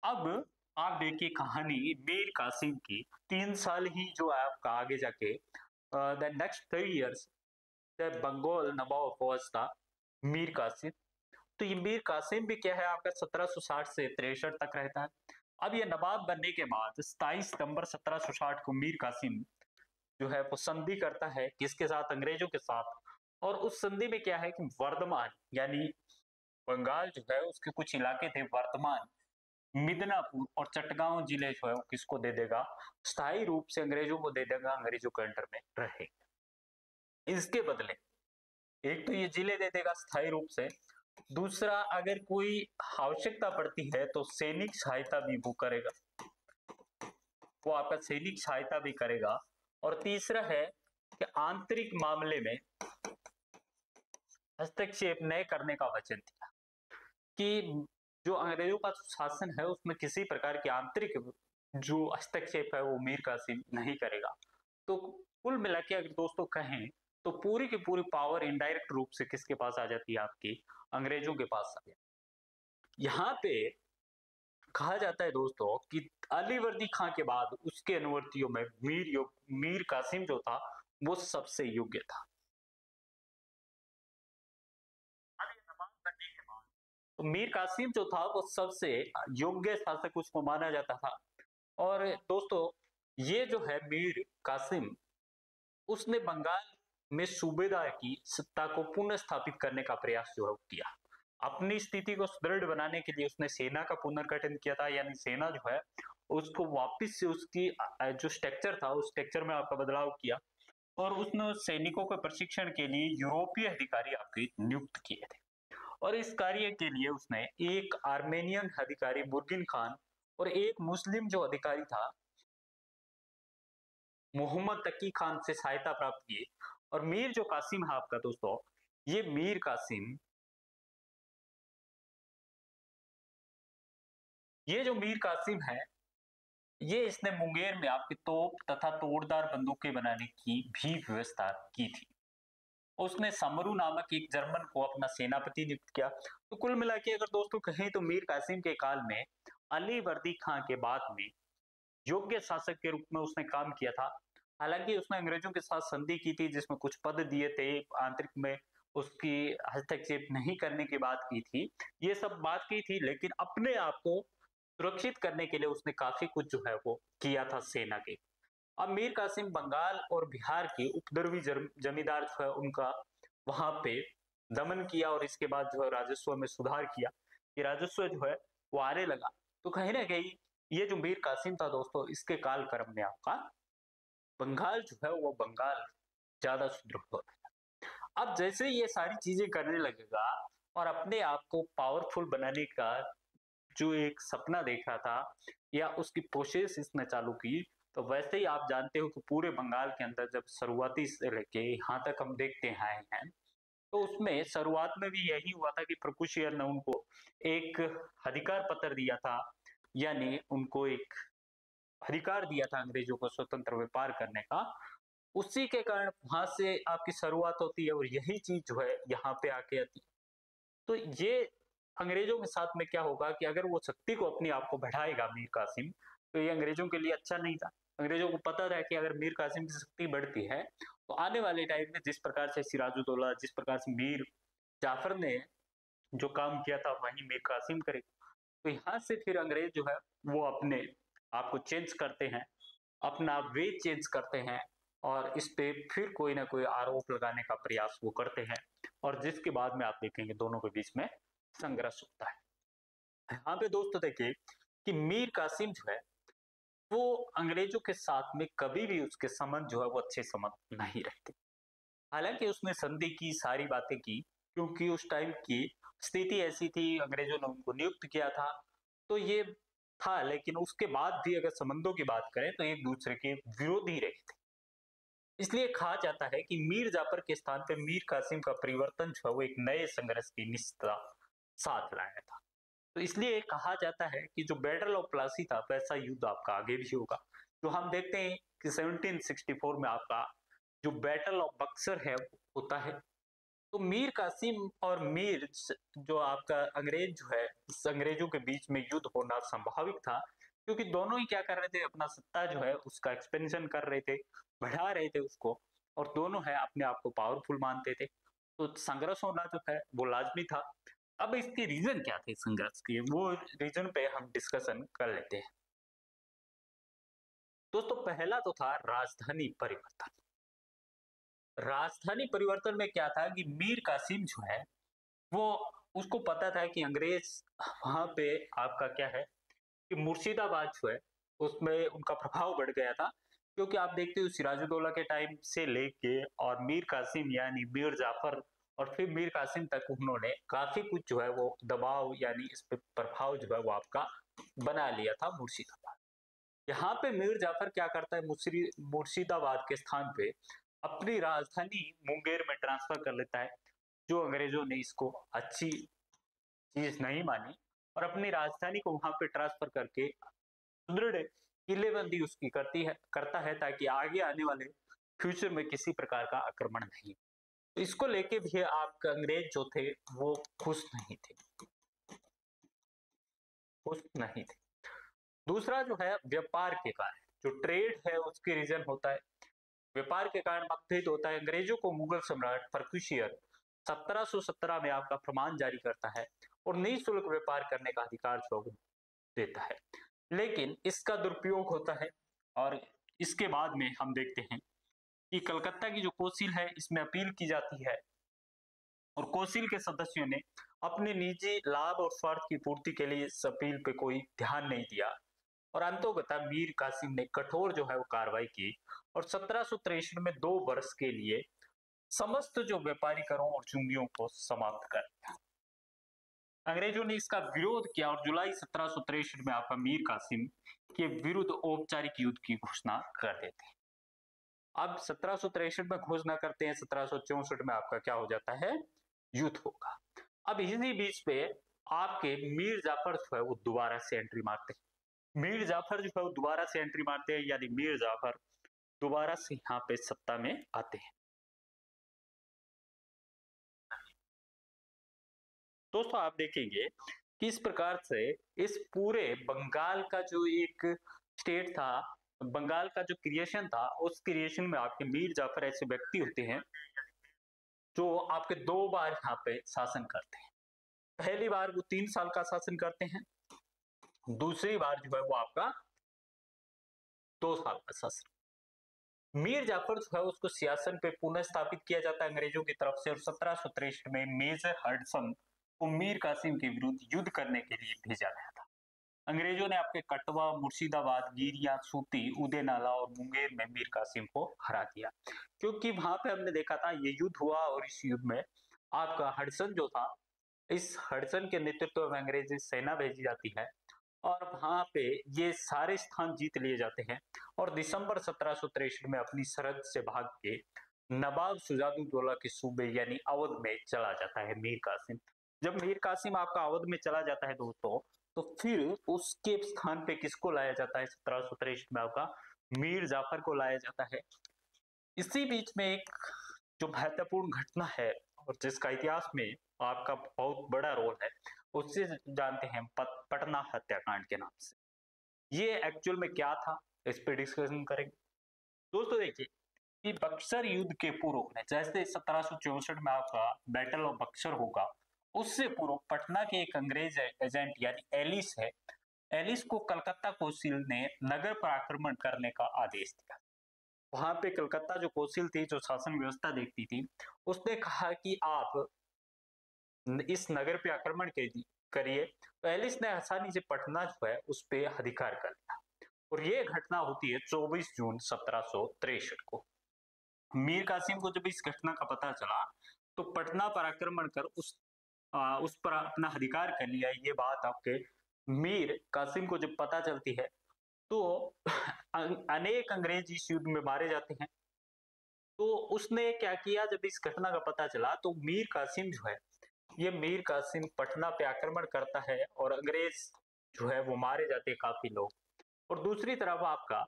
अब आप देखिए कहानी मीर कासिम की, 3 साल ही जो है आपका आगे जाके the next 3 years the Bengal nawab was था मीर कासिम। तो ये मीर कासिम भी क्या है आपका 1760 से 63 तक रहता है। अब ये नवाब बनने के बाद 27 सितंबर 1760 को मीर कासिम जो है वो संधि करता है किसके साथ, अंग्रेजों के साथ। और उस संधि में क्या है कि वर्धमान यानी बंगाल जो है उसके कुछ इलाके थे वर्धमान, मिदनापुर और चटगांव जिले जो है वो किसको दे देगा, स्थायी रूप से अंग्रेजों को दे देगा, अंग्रेजों के अंडर में रहे। इसके बदले एक तो ये जिले दे देगा स्थायी रूप से, दूसरा अगर कोई आवश्यकता पड़ती है तो सैनिक सहायता भी वो करेगा, वो आपका सैनिक सहायता भी करेगा। और तीसरा है कि आंतरिक मामले में हस्तक्षेप न करने का वचन दिया कि जो अंग्रेजों का शासन है उसमें किसी प्रकार की आंतरिक जो हस्तक्षेप है वो मीर कासिम नहीं करेगा। तो कुल मिला के अगर दोस्तों कहें तो पूरी की पूरी पावर इनडायरेक्ट रूप से किसके पास आ जाती है, आपकी अंग्रेजों के पास आ जाती है। यहाँ पे कहा जाता है दोस्तों कि अलीवर्दी खां के बाद उसके अनुवर्तियों में मीर कासिम जो था वो सबसे योग्य था। तो मीर कासिम जो था वो सबसे योग्य शासक उसको माना जाता था। और दोस्तों ये जो है मीर कासिम, उसने बंगाल में सूबेदार की सत्ता को पुनः स्थापित करने का प्रयास जो है किया। अपनी स्थिति को सुदृढ़ बनाने के लिए उसने सेना का पुनर्गठन किया था, यानी सेना जो है उसको वापस से उसकी जो स्ट्रक्चर था उस स्ट्रक्चर में आपका बदलाव किया और उसने सैनिकों के प्रशिक्षण के लिए यूरोपीय अधिकारी आपके नियुक्त किए थे। और इस कार्य के लिए उसने एक आर्मेनियन अधिकारी बुर्गिन खान और एक मुस्लिम जो अधिकारी था मोहम्मद तकी खान से सहायता प्राप्त की। और मीर जो कासिम है आपका दोस्तों, ये मीर कासिम, ये जो मीर कासिम है ये इसने मुंगेर में आपके तोप तथा तोड़दार बंदूकें बनाने की भी व्यवस्था की थी। उसने समरू नामक एक जर्मन को अपना सेनापति नियुक्त किया। तो कुल मिला के अगर दोस्तों कहें तो मीर कासिम के काल में अली वर्दी खां के बाद में योग्य शासक के रूप में उसने काम किया था। हालांकि उसने अंग्रेजों के साथ संधि की थी जिसमें कुछ पद दिए थे, आंतरिक में उसकी हस्तक्षेप नहीं करने की बात की थी, ये सब बात की थी, लेकिन अपने आप को सुरक्षित करने के लिए उसने काफी कुछ जो है वो किया था सेना के। अब मीर कासिम बंगाल और बिहार के उपद्रवी जमींदार जो है उनका वहां पे दमन किया और इसके बाद जो है राजस्व में सुधार किया, कि राजस्व जो है वो आने लगा। तो कहीं ना कहीं ये जो मीर कासिम था दोस्तों, इसके कालक्रम में आपका बंगाल जो है वो बंगाल ज्यादा सुदृढ़ होता है। अब जैसे ये सारी चीजें करने लगेगा और अपने आप को पावरफुल बनाने का जो एक सपना देख रहा था या उसकी कोशिश इसने चालू की, तो वैसे ही आप जानते हो कि पूरे बंगाल के अंदर जब शुरुआती से लेके यहाँ तक हम देखते आए हैं, तो उसमें शुरुआत में भी यही हुआ था कि प्रकुशियर ने उनको एक अधिकार पत्र दिया था, यानी उनको एक अधिकार दिया था अंग्रेजों को स्वतंत्र व्यापार करने का। उसी के कारण वहां से आपकी शुरुआत होती है और यही चीज जो है यहाँ पे आके आती है। तो ये अंग्रेजों के साथ में क्या होगा कि अगर वो शक्ति को अपने आप को बढ़ाएगा मीर कासिम, तो ये अंग्रेजों के लिए अच्छा नहीं था। अंग्रेजों को पता था कि अगर मीर कासिम की शक्ति बढ़ती है तो आने वाले टाइम में जिस प्रकार से सिराजुद्दौला, जिस प्रकार से मीर जाफर ने जो काम किया था वही मीर कासिम करेगा। तो यहाँ से फिर अंग्रेज जो है वो अपने आप को चेंज करते हैं, अपना वे चेंज करते हैं और इस पे फिर कोई ना कोई आरोप लगाने का प्रयास वो करते हैं और जिसके बाद में आप देखेंगे दोनों के बीच में संघर्ष होता है। यहाँ पे दोस्तों देखिए कि मीर कासिम जो है वो अंग्रेजों के साथ में कभी भी उसके संबंध जो है वो अच्छे संबंध नहीं रहते। हालांकि उसने संधि की, सारी बातें की, क्योंकि उस टाइम की स्थिति ऐसी थी, अंग्रेजों ने उनको नियुक्त किया था, तो ये था। लेकिन उसके बाद भी अगर संबंधों की बात करें तो एक दूसरे के विरोधी रहे थे। इसलिए कहा जाता है कि मीर जाफर के स्थान पर मीर कासिम का परिवर्तन जो है वो एक नए संघर्ष की निश्चितता साथ लाया था। तो इसलिए कहा जाता है कि जो बैटल ऑफ प्लासी था वैसा युद्ध आपका आगे भी होगा। तो हम देखते हैं कि 1764 में आपका जो बैटल ऑफ बक्सर है होता है। तो मीर कासिम और मीर जो आपका अंग्रेज जो है, इस अंग्रेजों के बीच में युद्ध होना संभावित था, क्योंकि दोनों ही क्या कर रहे थे, अपना सत्ता जो है उसका एक्सपेंशन कर रहे थे, बढ़ा रहे थे उसको, और दोनों है अपने आप को पावरफुल मानते थे। तो संघर्ष होना जो है वो लाजमी था। अब इसके रीजन क्या थे संघर्ष के, वो रीजन पे हम डिस्कशन कर लेते हैं। दोस्तों पहला तो था राजधानी परिवर्तन। राजधानी परिवर्तन में क्या था कि मीर कासिम जो है वो, उसको पता था कि अंग्रेज वहां पे आपका क्या है कि मुर्शिदाबाद जो है उसमें उनका प्रभाव बढ़ गया था। क्योंकि आप देखते हो सिराजुद्दौला के टाइम से लेके और मीर कासिम यानी मीर जाफर और फिर मीर कासिम तक उन्होंने काफी कुछ जो है वो दबाव यानी इस पे प्रभाव जो है वो आपका बना लिया था मुर्शिदाबाद। यहाँ पे मीर जाफर क्या करता है, मुर्शिदाबाद के स्थान पे अपनी राजधानी मुंगेर में ट्रांसफर कर लेता है। जो अंग्रेजों ने इसको अच्छी चीज नहीं मानी और अपनी राजधानी को वहां पे ट्रांसफर करके सुदृढ़ किलेबंदी उसकी करता है ताकि आगे आने वाले फ्यूचर में किसी प्रकार का आक्रमण नहीं। तो इसको लेके भी आपका अंग्रेज जो थे वो खुश नहीं थे, खुश नहीं थे। दूसरा जो है व्यापार के कारण, जो ट्रेड है उसके रीजन होता है। व्यापार के कारण मतभेद होता है। अंग्रेजों को मुगल सम्राट परक्यूशियर 1717 में आपका फरमान जारी करता है और निःशुल्क व्यापार करने का अधिकार जो देता है, लेकिन इसका दुरुपयोग होता है। और इसके बाद में हम देखते हैं कि कलकत्ता की जो कौंसिल है इसमें अपील की जाती है और कौंसिल के सदस्यों ने अपने निजी लाभ और स्वार्थ की पूर्ति के लिए इस अपील पे कोई ध्यान नहीं दिया और अंतोगता मीर कासिम ने कठोर जो है वो कार्रवाई की और 1763 में 2 वर्ष के लिए समस्त जो व्यापारी करों और चुंगियों को समाप्त कर दिया। अंग्रेजों ने इसका विरोध किया और जुलाई 1763 में आपका मीर कासिम के विरुद्ध औपचारिक युद्ध की घोषणा कर देते हैं। अब 1763 में घोषणा करते हैं, 1764 में आपका क्या हो जाता है, युद्ध होगा। अब इसी बीच पे आपके मीर जाफर जो है वो दोबारा से एंट्री मारते हैं। मीर जाफर जो है वो दोबारा से एंट्री मारते हैं, यानी मीर जाफर दोबारा से यहाँ पे सत्ता में आते हैं। दोस्तों आप देखेंगे कि इस प्रकार से इस पूरे बंगाल का जो एक स्टेट था, बंगाल का जो क्रिएशन था, उस क्रिएशन में आपके मीर जाफर ऐसे व्यक्ति होते हैं जो आपके 2 बार यहाँ पे शासन करते हैं। पहली बार वो 3 साल का शासन करते हैं, दूसरी बार जो है वो आपका 2 साल का शासन। मीर जाफर जो है उसको सियासत पे पुनः स्थापित किया जाता है अंग्रेजों की तरफ से और 1763 में मेजर हडसन को मीर कासिम के विरुद्ध युद्ध करने के लिए भेजा गया था। अंग्रेजों ने आपके कटवा, मुर्शिदाबाद, गिरिया, सूती, उदय नाला और मुंगेर में मीर कासिम को हरा दिया, क्योंकि वहां पे हमने देखा था ये युद्ध हुआ और इस युद्ध में आपका हडसन जो था, इस हडसन के नेतृत्व में अंग्रेजी सेना भेजी जाती है और वहां पे ये सारे स्थान जीत लिए जाते हैं और दिसंबर 1763 में अपनी सरहद से भाग के नवाब सुजाउद्दौला के सूबे यानी अवध में चला जाता है मीर कासिम। जब मीर कासिम आपका अवध में चला जाता है दोस्तों, तो फिर उसके स्थान पे किसको लाया जाता है 1763 में आपका मीर जाफर को लाया जाता है। इसी बीच में एक जो महत्वपूर्ण घटना है और जिसका इतिहास में आपका बहुत बड़ा रोल है, उससे जानते हैं पटना हत्याकांड के नाम से। ये एक्चुअल में क्या था, इस पे डिस्कशन करेंगे दोस्तों। देखिए कि बक्सर युद्ध के पूर्व में, जैसे 1764 में आपका बैटल ऑफ बक्सर होगा, उससे पूर्व पटना के एक अंग्रेज एजेंट यानी एलिस है, एलिस को कलकत्ता कौंसिल ने नगर पर आक्रमण करने का आदेश दिया। वहां पे कलकत्ता जो कौंसिल थी, जो शासन व्यवस्था देखती थी, उसने कहा कि आप इस नगर पे आक्रमण करिए। तो एलिस ने आसानी से पटना जो है उस पे अधिकार कर लिया और ये घटना होती है 24 जून 1763 को। मीर कासिम को जब इस घटना का पता चला तो पटना पर आक्रमण कर उस पर अपना अधिकार कर लिया। ये बात आपके मीर कासिम को जब पता चलती है तो अनेक अंग्रेज इस युद्ध में मारे जाते हैं। तो उसने क्या किया, जब इस घटना का पता चला तो मीर कासिम जो है, ये मीर कासिम पटना पे आक्रमण करता है और अंग्रेज जो है वो मारे जाते हैं काफी लोग। और दूसरी तरफ आपका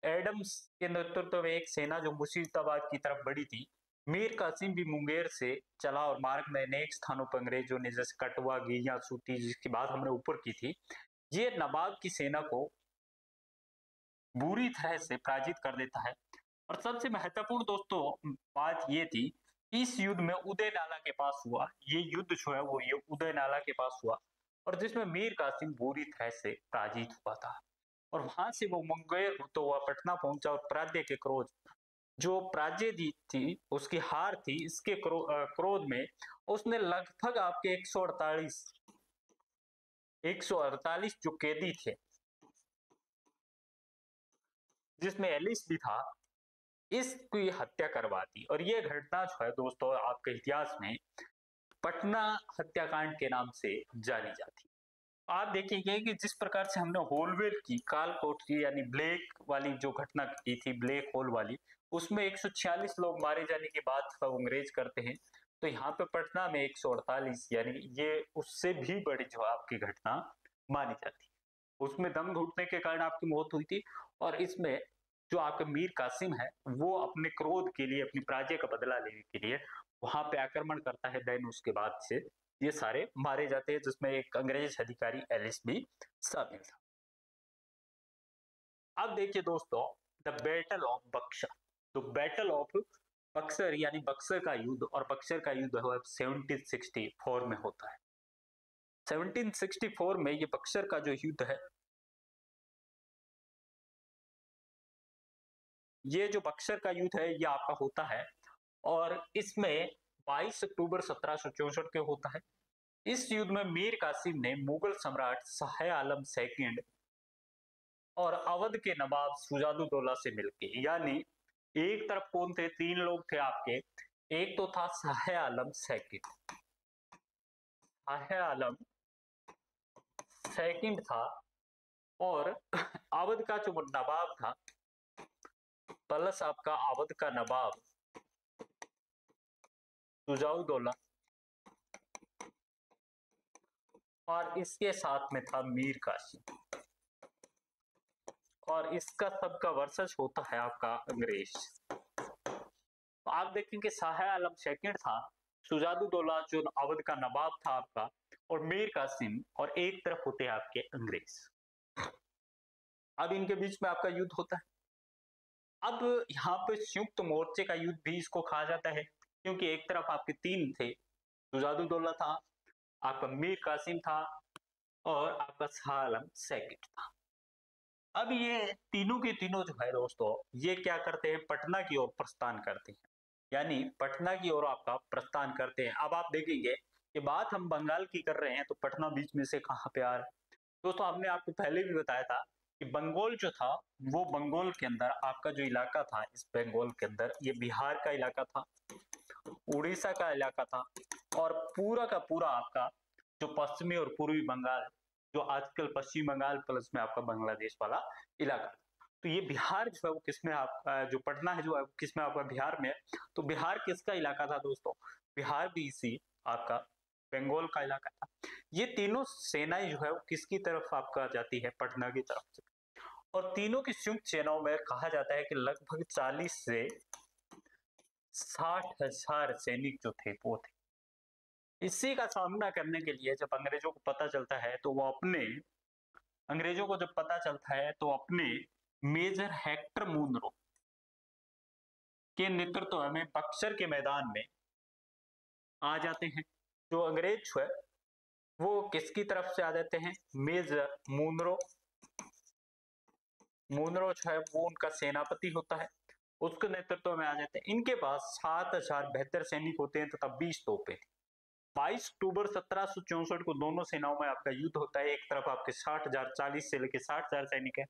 एडम्स के नेतृत्व में एक सेना जो मुर्शिदाबाद की तरफ बढ़ी थी। मीर कासिम भी मुंगेर से चला और मार्ग में अनेक स्थानों पर अंग्रेजों ने, जैसे कटवा, गिरिया, सूती, जिसकी बात हमने ऊपर की थी, ये नवाब की सेना को बुरी तरह से पराजित कर देता है। और सबसे महत्वपूर्ण दोस्तों बात ये थी, इस युद्ध में उदय नाला के पास हुआ, ये युद्ध जो है वो ये उदय नाला के पास हुआ और जिसमें मीर कासिम बुरी तरह से पराजित हुआ था। और वहां से वो मुंगेर होता हुआ पटना पहुंचा और प्राज्ञ के क्रोध, जो प्राज्ञ जीत थी उसकी हार थी, इसके क्रोध में उसने लगभग आपके 148 जो कैदी थे, जिसमें एलिस भी था, इसकी हत्या करवा दी। और ये घटना जो है दोस्तों आपके इतिहास में पटना हत्याकांड के नाम से जानी जाती है। आप देखेंगे कि जिस प्रकार से हमने होलवेल की काल कोठरी यानी ब्लैक वाली जो घटना की थी, ब्लैक होल वाली, उसमें 146 लोग मारे जाने की बात अंग्रेज करते हैं, तो यहाँ पे पटना में 148, यानी ये उससे भी बड़ी जो आपकी घटना मानी जाती है। उसमें दम घुटने के कारण आपकी मौत हुई थी और इसमें जो आपके मीर कासिम है वो अपने क्रोध के लिए, अपनी पराजय का बदला लेने के लिए वहां पे आक्रमण करता है। देन उसके बाद से ये सारे मारे जाते हैं, जिसमें एक अंग्रेज अधिकारी एलिस भी शामिल था। अब देखिए दोस्तों, द बैटल ऑफ बक्सर। तो बैटल ऑफ बक्सर यानी बक्सर का युद्ध, और बक्सर का युद्ध 1764 में होता है। 1764 में ये बक्सर का जो युद्ध है, ये जो बक्सर का युद्ध है ये आपका होता है और इसमें 22 अक्टूबर 1764 के होता है। इस युद्ध में मीर कासिम ने मुगल सम्राट शाह आलम सेकंड और अवध के नवाब सुजाउद्दौला से मिलके, यानी एक तरफ कौन थे, तीन लोग थे आपके। एक तो था शाह आलम सेकंड, शाह आलम सेकंड था, और अवध का जो नवाब था, प्लस आपका अवध का नवाब सुजाउद्दौला, और इसके साथ में था मीर कासिम, और इसका सबका वर्सेस होता है आपका अंग्रेज। तो आप देखेंगे शाह आलम सेकंड था, सुजाउद्दौला जो अवध का नवाब था आपका, और मीर कासिम, और एक तरफ होते हैं आपके अंग्रेज। अब इनके बीच में आपका युद्ध होता है। अब यहाँ पे संयुक्त मोर्चे का युद्ध भी इसको कहा जाता है, क्योंकि एक तरफ आपके तीन थे, सुजाउद्दौला था, आपका मीर कासिम था, और आपका शाह आलम सेकंड था। अब ये तीनों के तीनों जो है दोस्तों, ये क्या करते हैं, पटना की ओर प्रस्थान करते हैं, यानी पटना की ओर आपका प्रस्थान करते हैं। अब आप देखेंगे कि बात हम बंगाल की कर रहे हैं तो पटना बीच में से कहाँ पे आ रहा है, दोस्तों हमने आपको पहले भी बताया था कि बंगाल जो था, वो बंगाल के अंदर आपका जो इलाका था, इस बंगाल के अंदर ये बिहार का इलाका था, उड़ीसा का इलाका था, और पूरा का पूरा आपका जो पश्चिमी और पूर्वी बंगाल, जो आजकल पश्चिम बंगाल प्लस में आपका बांग्लादेश वाला इलाका। तो ये बिहार जो है वो किसमें आपका, जो पटना है जो है किसमें आपका, बिहार में। तो बिहार किसका इलाका था दोस्तों? बिहार भी इसी आपका बंगाल का इलाका था। ये तीनों सेनाएं जो है वो किसकी तरफ आपका जाती है? पटना की तरफ से। और तीनों की संयुक्त सेनाओं में कहा जाता है कि लगभग 40 से 60,000 सैनिक जो थे वो थे। इसी का सामना करने के लिए जब अंग्रेजों को पता चलता है तो वो अपने, अंग्रेजों को जब पता चलता है तो अपने मेजर हेक्टर मुनरो के नेतृत्व में बक्सर के मैदान में आ जाते हैं। जो अंग्रेज जो है वो किसकी तरफ से आ जाते हैं? मेजर मुनरो, मुनरो जो है वो उनका सेनापति होता है, उसके नेतृत्व में आ जाते हैं। इनके पास 7,000 बेहतर सैनिक होते हैं तथा 20 तोपें। 22 अक्टूबर 1764 को दोनों सेनाओं में आपका युद्ध होता है। एक तरफ आपके 60,000, 40 से लेकर 60,000 सैनिक है,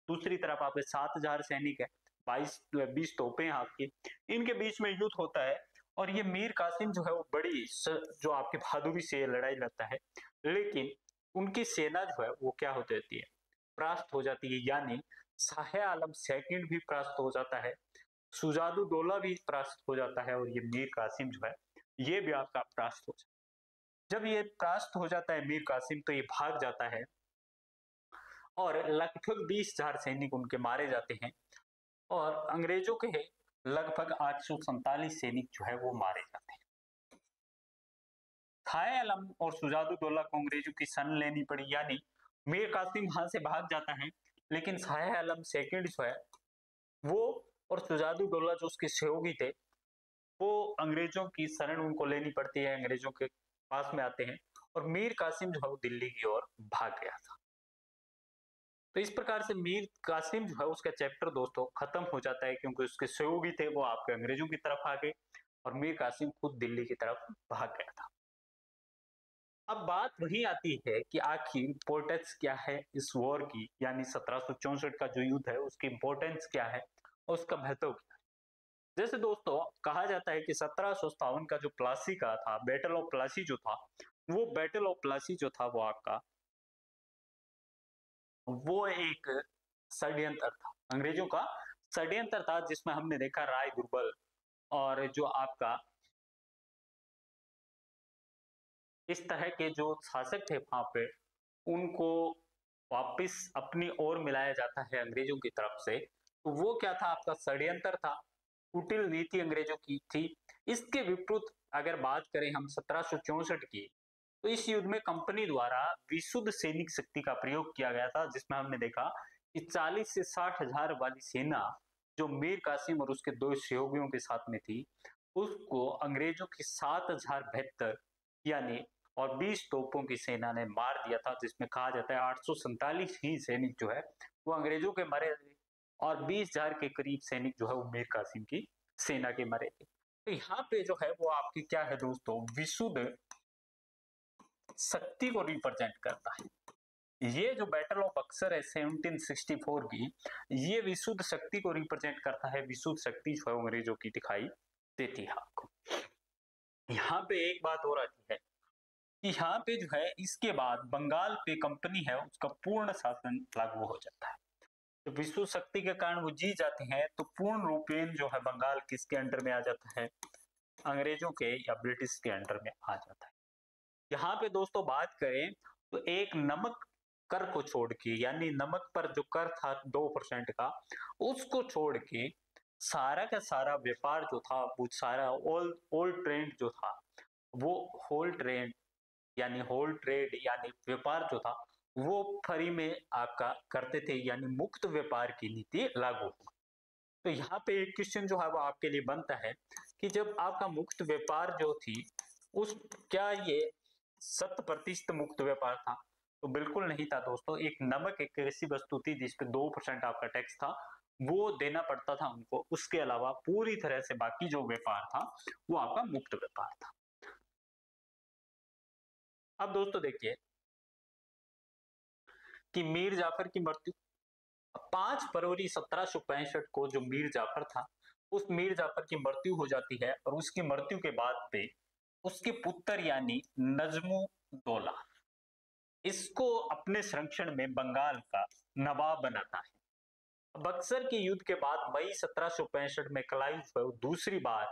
दूसरी तरफ आपके 7,000 सैनिक है, 20 तोपें आपकी, इनके बीच में युद्ध होता है। और ये मीर कासिम जो है वो बड़ी जो आपकी बहादुरी से लड़ाई लड़ता है, लेकिन उनकी सेना जो है वो क्या हो जाती है? परास्त हो जाती है। यानी शाह आलम सेकंड भी परास्त हो जाता है, सुजादुद्दौला भी परास्त हो जाता है, और ये मीर कासिम जो है ये भी आपका परास्त हो जाता है। जब ये परास्त हो जाता है मीर कासिम, तो ये भाग जाता है और लगभग 20,000 सैनिक उनके मारे जाते हैं, और अंग्रेजों के लगभग 847 सैनिक जो है वो मारे जाते हैं। शाह आलम और सुजादुद्दौला को अंग्रेजों की शरण लेनी पड़ी, यानी मीर कासिम वहां से भाग जाता है, लेकिन शाह आलम सेकंड जो है वो और सुजादुद्दौला जो उसके सहयोगी थे, वो अंग्रेजों की शरण उनको लेनी पड़ती है, अंग्रेजों के पास में आते हैं, और मीर कासिम जो है वो दिल्ली की ओर भाग गया था। तो इस प्रकार से मीर कासिम जो है उसका चैप्टर दोस्तों खत्म हो जाता है, क्योंकि उसके सहयोगी थे वो आपके अंग्रेजों की तरफ आ गए, और मीर कासिम खुद दिल्ली की तरफ भाग गया था। अब बात वही आती है कि आखिर इंपोर्टेंस क्या है इस वॉर की, यानी 1764 का जो युद्ध है उसकी इंपोर्टेंस क्या है और उसका महत्व क्या है। जैसे दोस्तों कहा जाता है कि 1757 का जो प्लासी का था, बैटल ऑफ प्लासी जो था, वो बैटल ऑफ प्लासी जो था वो आपका, वो एक षड्यंत्र था, अंग्रेजों का षड्यंत्र था, जिसमें हमने देखा राय दुर्बल और जो आपका इस तरह के जो शासक थे वहां पे, उनको वापस अपनी ओर मिलाया जाता है अंग्रेजों की तरफ से। तो वो क्या था? आपका षड्यंत्र था, कुटिल नीति अंग्रेजों की थी। इसके विपरीत अगर बात करें हम 1764 की, तो इस युद्ध में कंपनी द्वारा विशुद्ध सैनिक शक्ति का प्रयोग किया गया था, जिसमें हमने देखा कि 40 से 60,000 वाली सेना जो मीर कासिम और उसके दो सहयोगियों के साथ में थी, उसको अंग्रेजों की 7,072 यानी और 20 तोपों की सेना ने मार दिया था, जिसमें कहा जाता है 847 ही सैनिक जो है वो अंग्रेजों के मरे थे, और 20,000 के करीब सैनिक जो है वो मीर कासिम की सेना के मरे थे। तो यहाँ पे जो है वो आपकी क्या है दोस्तों? विशुद्ध शक्ति को रिप्रेजेंट करता है। ये जो बैटल ऑफ बक्सर है 1764 की, ये विशुद्ध शक्ति को रिप्रेजेंट करता है। विशुद्ध शक्ति जो है अंग्रेजों की दिखाई देती है आपको। यहाँ पे एक बात और आती है कि यहाँ पे जो है इसके बाद बंगाल पे कंपनी है उसका पूर्ण शासन लागू हो जाता है। तो विश्व शक्ति के कारण वो जीत जाते हैं, तो पूर्ण रूपेण जो है बंगाल किसके अंडर में आ जाता है? अंग्रेजों के या ब्रिटिश के अंडर में आ जाता है। यहाँ पे दोस्तों बात करें तो एक नमक कर को छोड़ के, यानी नमक पर जो कर था 2% का, उसको छोड़ के सारा का सारा व्यापार जो था, वो सारा ओल्ड ट्रेंड जो था, वो होल ट्रेंड यानी होल ट्रेड यानी व्यापार जो था वो फ्री में आपका करते थे, यानी मुक्त व्यापार की नीति लागू हुई। तो यहाँ पे एक क्वेश्चन जो है वो आपके लिए बनता है कि जब आपका मुक्त व्यापार जो थी, उस क्या ये 100% मुक्त व्यापार था? तो बिल्कुल नहीं था दोस्तों। एक नमक एक ऐसी वस्तु थी जिसपे 2% आपका टैक्स था, वो देना पड़ता था उनको। उसके अलावा पूरी तरह से बाकी जो व्यापार था वो आपका मुक्त व्यापार था। अब दोस्तों देखिए, कि मीर जाफर की मृत्यु 5 फरवरी 1765 को जो मीर जाफर था, उस मीर जाफर की मृत्यु हो जाती है और उसकी मृत्यु के बाद पे उसके पुत्र यानी नजमुद्दौला इसको अपने संरक्षण में बंगाल का नवाब बनाता है। बक्सर के युद्ध के बाद मई 1765 में क्लाइव दूसरी बार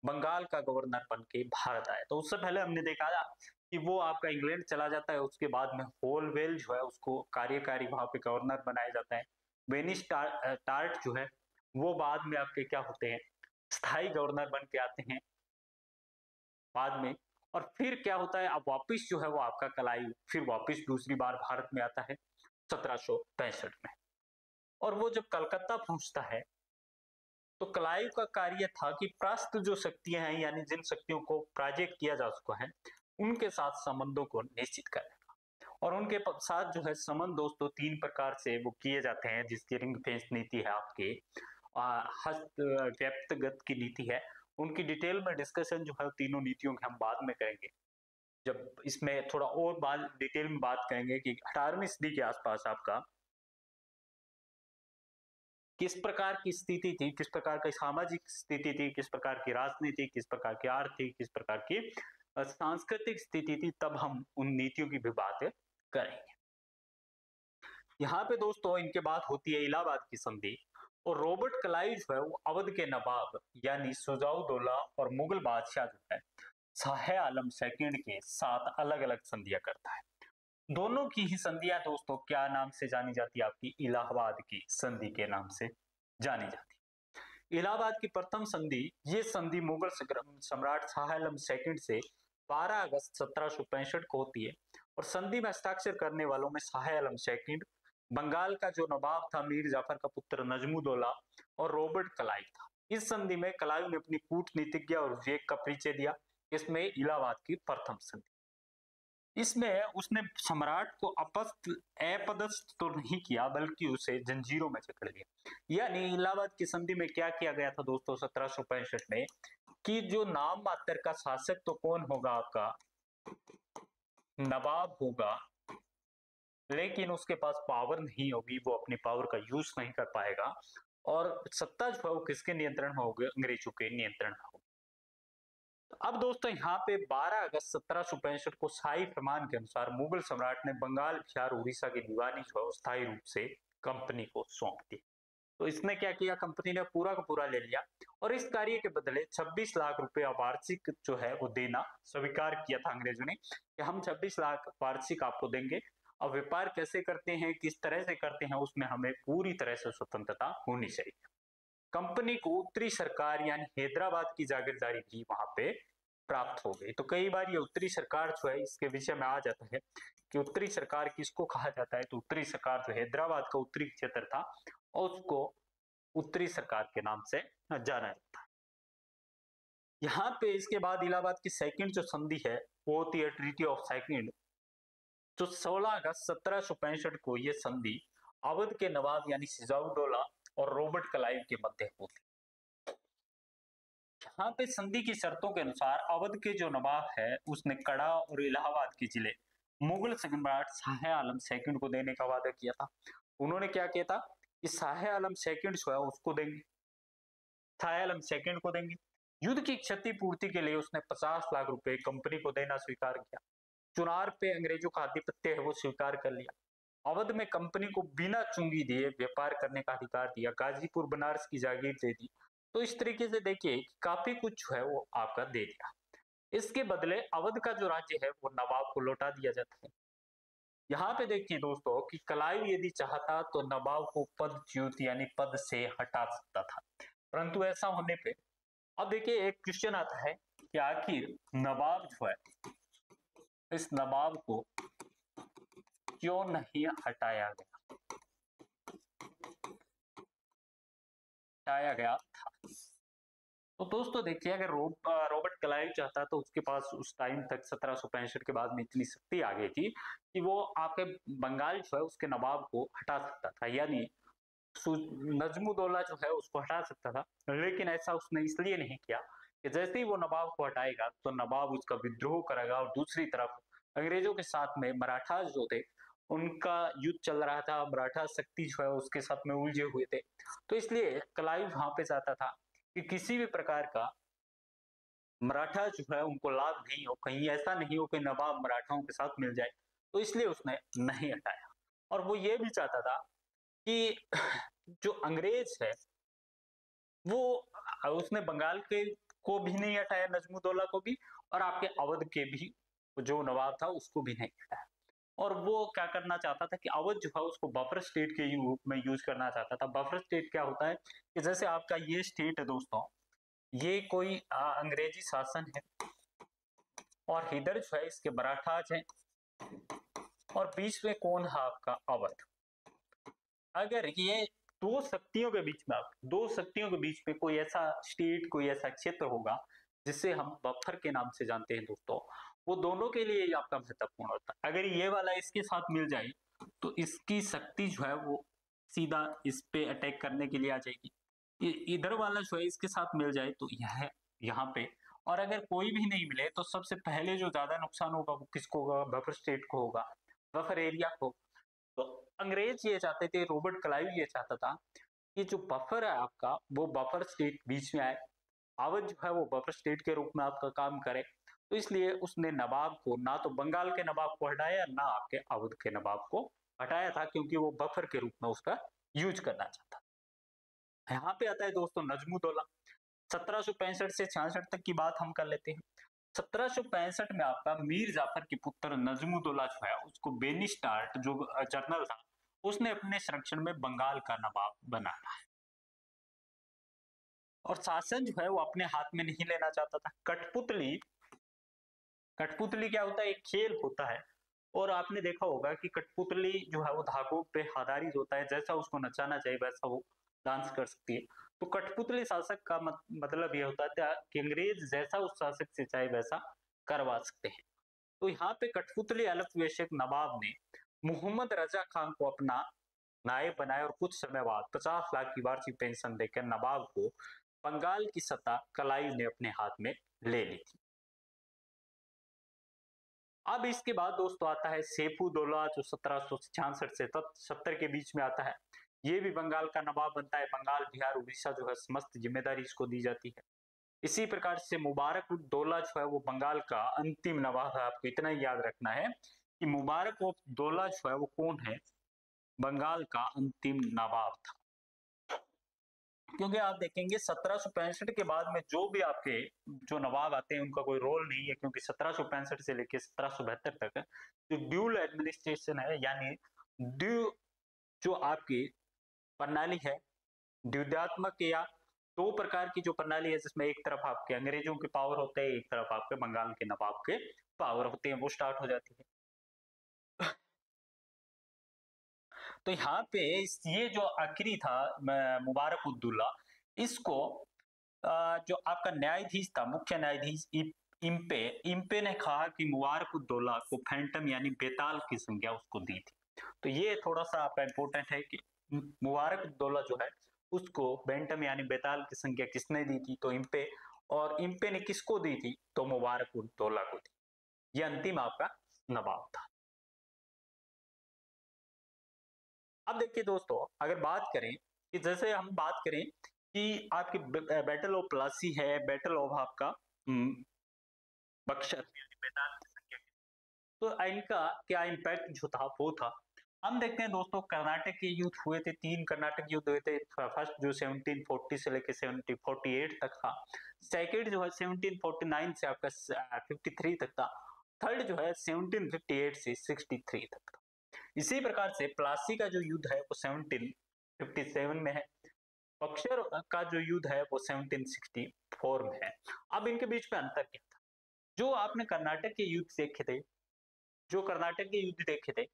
बंगाल का गवर्नर बन के भारत आया। तो उससे पहले हमने देखा था कि वो आपका इंग्लैंड चला जाता है, उसके बाद में होलवेल जो है उसको कार्यकारी वहां पे गवर्नर बनाया जाता है। वेनिस टार्ट जो है वो बाद में आपके क्या होते हैं, स्थायी गवर्नर बन के आते हैं बाद में। और फिर क्या होता है, अब वापिस जो है वो आपका क्लाइव फिर वापिस दूसरी बार भारत में आता है 1765 में। और वो जब कलकत्ता पहुंचता है तो क्लाइव का कार्य था कि परास्त जो शक्तियां हैं यानी जिन शक्तियों को पराजित किया जा चुका है उनके साथ संबंधों को निश्चित करना। और उनके साथ जो है संबंध दोस्तों 3 प्रकार से वो किए जाते हैं, जिसकी रिंग फेंस नीति है, आपके हस्त व्यक्तिगत की नीति है। उनकी डिटेल में डिस्कशन जो है तीनों नीतियों की हम बाद में करेंगे, जब इसमें थोड़ा और बात डिटेल में बात करेंगे कि 18वीं सदी के आसपास आपका किस प्रकार की स्थिति थी, किस प्रकार की सामाजिक स्थिति थी, किस प्रकार की राजनीति, किस प्रकार की आर्थिक, किस प्रकार की सांस्कृतिक स्थिति थी, तब हम उन नीतियों की भी बात करेंगे। यहाँ पे दोस्तों इनके बाद होती है इलाहाबाद की संधि। और रॉबर्ट क्लाइव जो है वो अवध के नवाब यानी शुजाउद्दौला और मुगल बादशाह जो है शाह आलम सेकंड के साथ अलग अलग संधियां करता है। दोनों की ही संधियां दोस्तों क्या नाम से जानी जाती है, आपकी इलाहाबाद की संधि के नाम से जानी जाती है। इलाहाबाद की प्रथम संधि, ये संधि मुगल सम्राट शाह आलम सेकंड से 12 अगस्त 1765 को होती है। और संधि में हस्ताक्षर करने वालों में शाह आलम सेकंड, बंगाल का जो नवाब था मीर जाफर का पुत्र नजमुद्दौला और रॉबर्ट क्लाइव था। इस संधि में क्लाइव ने अपनी कूटनीतिज्ञ और विवेक का परिचय दिया। इसमें इलाहाबाद की प्रथम संधि, इसमें उसने सम्राट को अपदस्थ तो नहीं किया बल्कि उसे जंजीरों में जकड़ लिया। यानी इलाहाबाद की संधि में क्या किया गया था दोस्तों 1765 में, कि जो नाम मात्र का शासक तो कौन होगा, आपका नवाब होगा, लेकिन उसके पास पावर नहीं होगी, वो अपनी पावर का यूज नहीं कर पाएगा। और सत्ता जो है वो किसके नियंत्रण में होगी, अंग्रेजों के नियंत्रण में होगी। अब दोस्तों यहाँ पे 12 अगस्त 1765 को शाही फरमान के अनुसार मुगल सम्राट ने बंगाल, बिहार, उड़ीसा की दीवानी जो है स्थायी रूप से कंपनी को सौंप दी। तो इसने क्या किया, कंपनी ने पूरा का पूरा ले लिया और इस कार्य के बदले 26 लाख रुपए वार्षिक जो है वो देना स्वीकार किया था अंग्रेजों ने, कि हम 26 लाख वार्षिक आपको देंगे। अब व्यापार कैसे करते हैं, किस तरह से करते हैं, उसमें हमें पूरी तरह से स्वतंत्रता होनी चाहिए। कंपनी को उत्तरी सरकार यानी हैदराबाद की जागीरदारी भी वहां पे प्राप्त हो गई। तो कई बार ये उत्तरी सरकार जो है इसके विषय में आ जाता है कि उत्तरी सरकार किसको कहा जाता है, तो उत्तरी सरकार जो हैदराबाद का उत्तरी क्षेत्र था और उसको उत्तरी सरकार के नाम से जाना जाता है। यहाँ पे इसके बाद इलाहाबाद की सेकंड जो संधि है वो होती है ट्रीटी ऑफ सेकंड, जो 16 अगस्त 1765 को ये संधि अवध के नवाब यानी सिजाउद्दौला और रॉबर्ट क्लाइव के मध्य होती। यहाँ पे संधि की शर्तों के अनुसार अवध के जो नवाब है उसने कड़ा और इलाहाबाद के जिले मुगल सम्राट शाह आलम सेकंड को देने का वादा किया था। उन्होंने क्या किया था कि शाह आलम सेकंड जो है उसको देंगे, शाह आलम सेकंड को देंगे। युद्ध की क्षतिपूर्ति के लिए उसने 50 लाख रुपए कंपनी को देना स्वीकार किया। चुनार पे अंग्रेजों का आधिपत्य है वो स्वीकार कर लिया। अवध में कंपनी को बिना चुंगी दिए व्यापार करने का अधिकार दिया। गाजीपुर बनारस की जागीर दे दी। तो इस तरीके से देखिए काफी कुछ जो है वो आपका दे दिया। इसके बदले अवध का जो राज्य है वो नवाब को लौटा दिया जाता है। यहाँ पे देखिए दोस्तों कि क्लाइव यदि चाहता तो नवाब को पदच्युत यानी पद से हटा सकता था, परंतु ऐसा होने पे अब देखिए एक क्वेश्चन आता है कि आखिर नवाब जो है इस नवाब को क्यों नहीं हटाया गया था। तो दोस्तों देखिए अगर रॉबर्ट क्लाइव चाहता तो उसके पास उस टाइम तक 1765 के बाद में इतनी शक्ति आ गई थी कि वो आपके बंगाल जो है उसके नवाब को हटा सकता था, यानी नजमुद्दौला जो है उसको हटा सकता था। लेकिन ऐसा उसने इसलिए नहीं किया कि जैसे ही वो नवाब को हटाएगा तो नवाब उसका विद्रोह करेगा और दूसरी तरफ अंग्रेजों के साथ में मराठा जो थे उनका युद्ध चल रहा था, मराठा शक्ति जो है उसके साथ में उलझे हुए थे। तो इसलिए क्लाइव वहां पे चाहता था कि किसी भी प्रकार का मराठा जो है उनको लाभ नहीं हो, कहीं ऐसा नहीं हो कि नवाब मराठाओं के साथ मिल जाए। तो इसलिए उसने नहीं हटाया। और वो ये भी चाहता था कि जो अंग्रेज है वो उसने बंगाल के को भी नहीं हटाया, नजमुद्दौला को भी, और आपके अवध के भी जो नवाब था उसको भी नहीं हटाया। और वो क्या करना चाहता था कि अवध जो है उसको बफर स्टेट के रूप में यूज करना चाहता था। बफर स्टेट क्या होता है कि जैसे आपका ये स्टेट है दोस्तों, ये कोई अंग्रेजी शासन है और इधर जो है इसके मराठाज हैं और बीच में कौन है आपका अवध। अगर ये दो शक्तियों के बीच में कोई ऐसा स्टेट, कोई ऐसा क्षेत्र होगा जिसे हम बफर के नाम से जानते हैं दोस्तों, वो दोनों के लिए ही आपका महत्वपूर्ण होता है। अगर ये वाला इसके साथ मिल जाए तो इसकी शक्ति जो है वो सीधा इस पे अटैक करने के लिए आ जाएगी। इधर वाला जो है इसके साथ मिल जाए तो यह यहाँ पे, और अगर कोई भी नहीं मिले तो सबसे पहले जो ज्यादा नुकसान होगा वो किसको होगा? बफर स्टेट को होगा, बफर एरिया को। तो अंग्रेज ये चाहते थे, रॉबर्ट क्लाइव ये चाहता था कि जो बफर है आपका वो बफर स्टेट बीच में आए, अवध जो है वो बफर स्टेट के रूप में आपका काम करे। तो इसलिए उसने नवाब को, ना तो बंगाल के नवाब को हटाया ना आपके अवध के नवाब को हटाया था, क्योंकि वो बफर के रूप में उसका यूज करना चाहता। यहाँ पे आता है दोस्तों नजमुद्दौला। 1765 से 66 तक की बात हम कर लेते हैं। 1765 में आपका मीर जाफर के पुत्र नजमुद्दौला जो है उसको बेनिस्टार्ट जो जनरल था उसने अपने संरक्षण में बंगाल का नवाब बनाया है। और शासन जो है वो अपने हाथ में नहीं लेना चाहता था। कठपुतली, कठपुतली क्या होता है? एक खेल होता है, और आपने देखा होगा कि कठपुतली जो है वो धागों पे आधारित होता है, जैसा उसको नचाना चाहिए वैसा वो डांस कर सकती है। तो कठपुतली शासक का मतलब ये होता था कि अंग्रेज जैसा उस शासक से चाहे वैसा करवा सकते हैं। तो यहाँ पे कठपुतली अल्पवेशक नवाब ने मोहम्मद रजा खान को अपना नायब बनाया, और कुछ समय बाद 50 लाख की वार्षिक पेंशन देकर नवाब को बंगाल की सत्ता क्लाइव ने अपने हाथ में ले ली थी। अब इसके बाद दोस्तों आता है सैफुद्दौला, जो 1766 से 70 के बीच में आता है। ये भी बंगाल का नवाब बनता है। बंगाल, बिहार, उड़ीसा जो है समस्त जिम्मेदारी इसको दी जाती है। इसी प्रकार से मुबारक उद दौला जो है वो बंगाल का अंतिम नवाब है। आपको इतना ही याद रखना है कि मुबारक उद दौला जो है वो कौन है? बंगाल का अंतिम नवाब था। क्योंकि आप देखेंगे 1765 के बाद में जो भी आपके जो नवाब आते हैं उनका कोई रोल नहीं है, क्योंकि 1765 से लेकर 1772 तक जो ड्यूल एडमिनिस्ट्रेशन है, यानी ड्यू जो आपकी प्रणाली है, द्विधात्मक या दो प्रकार की जो प्रणाली है, जिसमें एक तरफ आपके अंग्रेजों के पावर होते हैं, एक तरफ आपके बंगाल के नवाब के पावर होते हैं, वो स्टार्ट हो जाती है। तो यहाँ पे ये जो आखिरी था मुबारक उद्दौला, इसको जो आपका न्यायाधीश था, मुख्य न्यायाधीश इम्पे इम्पे ने कहा कि मुबारक उद्दौला को फैंटम यानी बेताल की संज्ञा उसको दी थी। तो ये थोड़ा सा आपका इंपॉर्टेंट है कि मुबारक उद्दौला जो है उसको बेंटम यानी बेताल की संज्ञा किसने दी थी? तो इम्पे। और इम्पे ने किसको दी थी? तो मुबारक उद्दौला को दी। ये अंतिम आपका नवाब था। अब देखिए दोस्तों, अगर बात करें कि जैसे हम बात करें कि आपकी बैटल ऑफ प्लासी है, बैटल ऑफ आपका बक्सर यानी बेताल की संख्या, तो इनका क्या इम्पैक्ट जो था वो था। हम देखते हैं दोस्तों, कर्नाटक के युद्ध हुए थे, 3 कर्नाटक युद्ध हुए थे। फर्स्ट जो 1740 से लेकर 1748 तक था। सेकेंड जो है 1749 से आपका 53 तक था। थर्ड जो है 1758 से 63 तक था। इसी प्रकार से प्लासी का जो युद्ध है वो 1757 में है। बक्सर का जो युद्ध है वो 1764 में है। अब इनके बीच में अंतर क्या था? जो आपने कर्नाटक के युद्ध देखे थे, जो कर्नाटक के युद्ध देखे थे,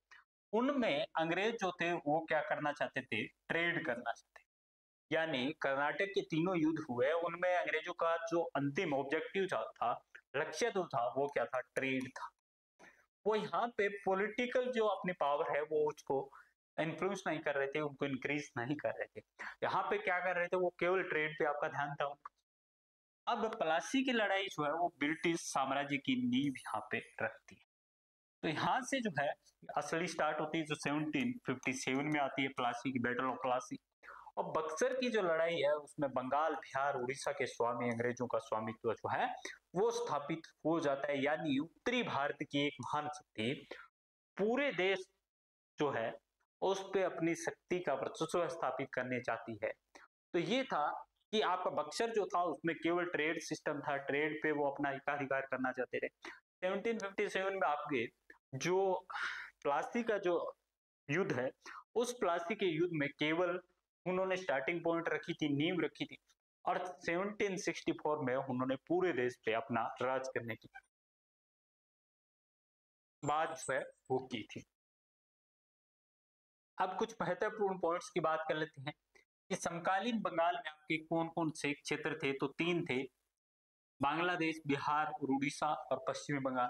उनमें अंग्रेज जो थे वो क्या करना चाहते थे? ट्रेड करना चाहते थे। यानी कर्नाटक के तीनों युद्ध हुए, उनमें अंग्रेजों का जो अंतिम ऑब्जेक्टिव था, लक्ष्य जो था वो क्या था? ट्रेड था। वो यहाँ पे पॉलिटिकल जो अपनी पावर है वो उसको इन्फ्लुएंस नहीं कर रहे थे, उनको इंक्रीज नहीं कर रहे थे। यहाँ पे क्या कर रहे थे? वो केवल ट्रेड पे आपका ध्यान था उनका। अब प्लासी की लड़ाई जो है वो ब्रिटिश साम्राज्य की नींव यहाँ पे रखती है। तो यहाँ से जो है असली स्टार्ट होती है, जो 1757 में आती है प्लासी की, बैटल ऑफ प्लासी। और बक्सर की जो लड़ाई है उसमें बंगाल, बिहार, उड़ीसा के स्वामी अंग्रेजों का स्वामित्व जो है वो स्थापित हो जाता है, यानी उत्तरी भारत की एक महान शक्ति पूरे देश जो है उस पे अपनी शक्ति का वर्चस्व स्थापित करने चाहती है। तो ये था कि आपका बक्सर जो था उसमें केवल ट्रेड सिस्टम था, ट्रेड पे वो अपना एकाधिकार करना चाहते थे। 1757 में आपके जो प्लासी का जो युद्ध है, उस प्लासी के युद्ध में केवल उन्होंने स्टार्टिंग पॉइंट रखी थी, नींव रखी थी, और 1764 में उन्होंने पूरे देश पे अपना राज करने की बात जो है वो की थी। अब कुछ महत्वपूर्ण पॉइंट्स की बात कर लेते हैं कि समकालीन बंगाल में आपके कौन कौन से क्षेत्र थे। तो 3 थे, बांग्लादेश, बिहार और उड़ीसा और पश्चिमी बंगाल।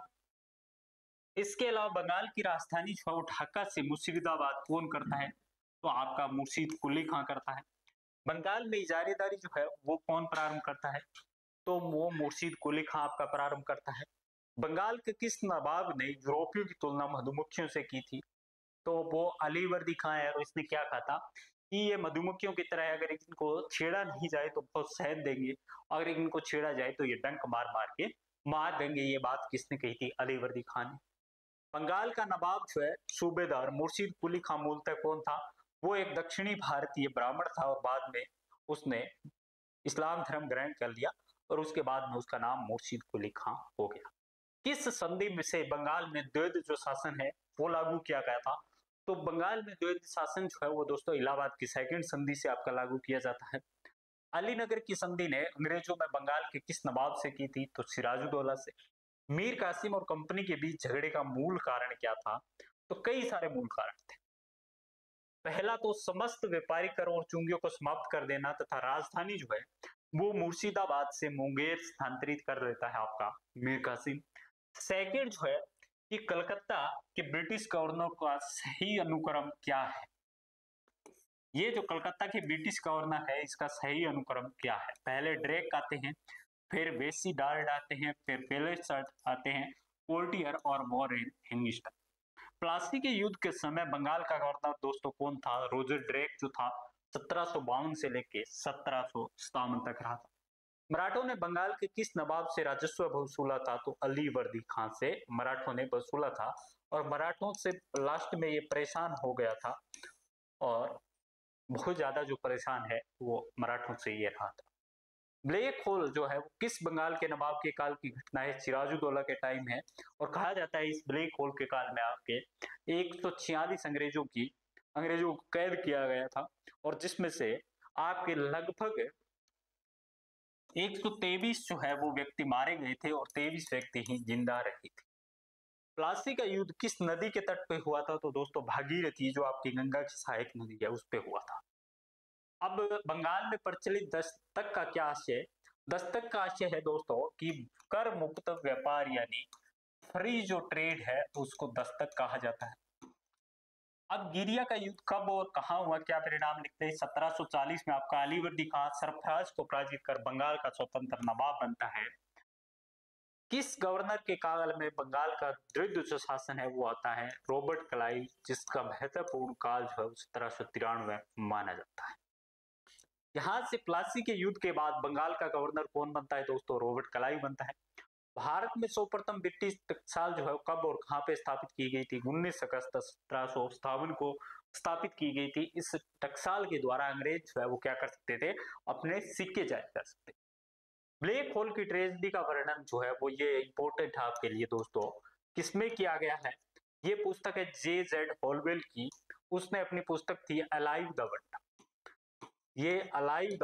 इसके अलावा बंगाल की राजधानी जो है वो ढाका से मुर्शिदाबाद कौन करता है? तो आपका मुर्शीद कुली खां करता है। बंगाल में इजारेदारी जो है वो कौन प्रारंभ करता है? तो वो मुर्शीद कुली खां आपका प्रारंभ करता है। बंगाल के किस नवाब ने यूरोपियों की तुलना मधुमक्खियों से की थी? तो वो अलीवर्दी खां है। और इसने क्या कहा था कि ये मधुमक्खियों की तरह है, अगर इनको छेड़ा नहीं जाए तो बहुत शहद देंगे, अगर इनको छेड़ा जाए तो ये डंक मार मार के मार देंगे। ये बात किसने कही थी? अलीवर्दी खां ने। बंगाल का नवाब जो है सूबेदार मुर्शीद कुली खां मूलतः कौन था? वो एक दक्षिणी भारतीय ब्राह्मण था और बाद में उसने इस्लाम धर्म ग्रहण कर लिया और उसके बाद में उसका नाम मुर्शीद कुली खां हो गया। किस संधि में से बंगाल में द्वैध जो शासन है वो लागू किया गया था? तो बंगाल में द्वैध शासन जो है वो दोस्तों इलाहाबाद की सेकंड संधि से आपका लागू किया जाता है। अलीनगर की संधि ने अंग्रेजों में बंगाल के किस नवाब से की थी? तो सिराजुद्दौला से। मीर कासिम और कंपनी के बीच झगड़े का मूल कारण क्या था? तो कई सारे मूल कारण थे। पहला तो समस्त व्यापारी कर और चुंगियों को समाप्त कर देना तथा राजधानी जो है वो मुर्शिदाबाद से मुंगेर स्थानांतरित कर देता है आपका मीर कासिम। सेकंड जो है कि कलकत्ता के ब्रिटिश गवर्नर का सही अनुक्रम क्या है? ये जो कलकत्ता के ब्रिटिश गवर्नर है इसका सही अनुक्रम क्या है? पहले ड्रेक आते हैं, फिर वेसी डार्ड आते हैं, फिर पेलेस आते हैं, पोर्टियर और वॉरेन हेंगिस्टन। प्लासी के युद्ध के समय बंगाल का गवर्नर दोस्तों कौन था? रोजर ड्रेक जो था 1752 से लेके 1757 तक रहा था। मराठों ने बंगाल के किस नवाब से राजस्व वसूला था? तो अलीवर्दी खां से मराठों ने वसूला था। और मराठों से लास्ट में ये परेशान हो गया था और बहुत ज्यादा जो परेशान है वो मराठों से ये रहा था। ब्लैक होल जो है वो किस बंगाल के नवाब के काल की घटना है? सिराजुद्दौला के टाइम है। और कहा जाता है इस ब्लैक होल के काल में आपके 146 अंग्रेजों को कैद किया गया था और जिसमें से आपके लगभग 123 जो है वो व्यक्ति मारे गए थे और 23 व्यक्ति ही जिंदा रहे थे। प्लासी का युद्ध किस नदी के तट पे हुआ था? तो दोस्तों भागीरथी, जो आपकी गंगा की सहायक नदी है, उस पे हुआ था। अब बंगाल में प्रचलित दस्तक का क्या आशय है? दस्तक का आशय है दोस्तों कि कर मुक्त व्यापार यानी फ्री जो ट्रेड है उसको दस्तक कहा जाता है। अब गिरिया का युद्ध कब और कहां हुआ, क्या परिणाम लिखते हैं? 1740 में आपका अलीवर्दी खां सरफराज को पराजित कर बंगाल का स्वतंत्र नवाब बनता है। किस गवर्नर के काल में बंगाल का दृढ़ जो शासन है वो आता है? रॉबर्ट क्लाइव, जिसका महत्वपूर्ण काल जो है 1793 माना जाता है। यहाँ से प्लासी के युद्ध के बाद बंगाल का गवर्नर कौन बनता है दोस्तों? रॉबर्ट क्लाइव बनता है। भारत में सर्वप्रथम ब्रिटिश टकसाल जो है कब और कहां पे स्थापित की गई थी? 19 अगस्त 1757 को स्थापित की गई थी। इस टकसाल के द्वारा अंग्रेज जो है वो क्या कर सकते थे? अपने सिक्के जारी कर सकते। ब्लैक होल की ट्रेजेडी का वर्णन जो है वो ये इंपॉर्टेंट है आपके लिए दोस्तों, किसमें किया गया है? ये पुस्तक है J.Z. हॉलवेल की। उसने अपनी पुस्तक थी अलाइव द वंडर। ये अलाइव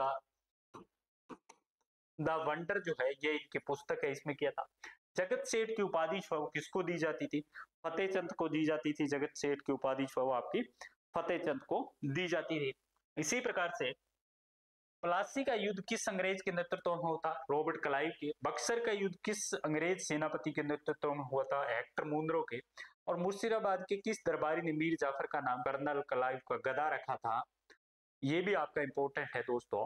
द वंडर जो है ये इनकी पुस्तक है, इसमें किया था। जगत सेठ की उपाधि जो है वो किसको दी जाती थी? फतेह चंद को दी जाती थी। जगत सेठ की उपाधि जो है वो आपकी फतेह चंद को दी जाती थी। इसी प्रकार से प्लासी का युद्ध किस अंग्रेज के नेतृत्व में होता? रॉबर्ट क्लाइव के। बक्सर का युद्ध किस अंग्रेज सेनापति के नेतृत्व में हुआ था? हेक्टर मुनरो के। और मुर्शिदाबाद के किस दरबारी ने मीर जाफर का नाम कर्नल क्लाइव का गदा रखा था? ये भी आपका इंपॉर्टेंट है दोस्तों।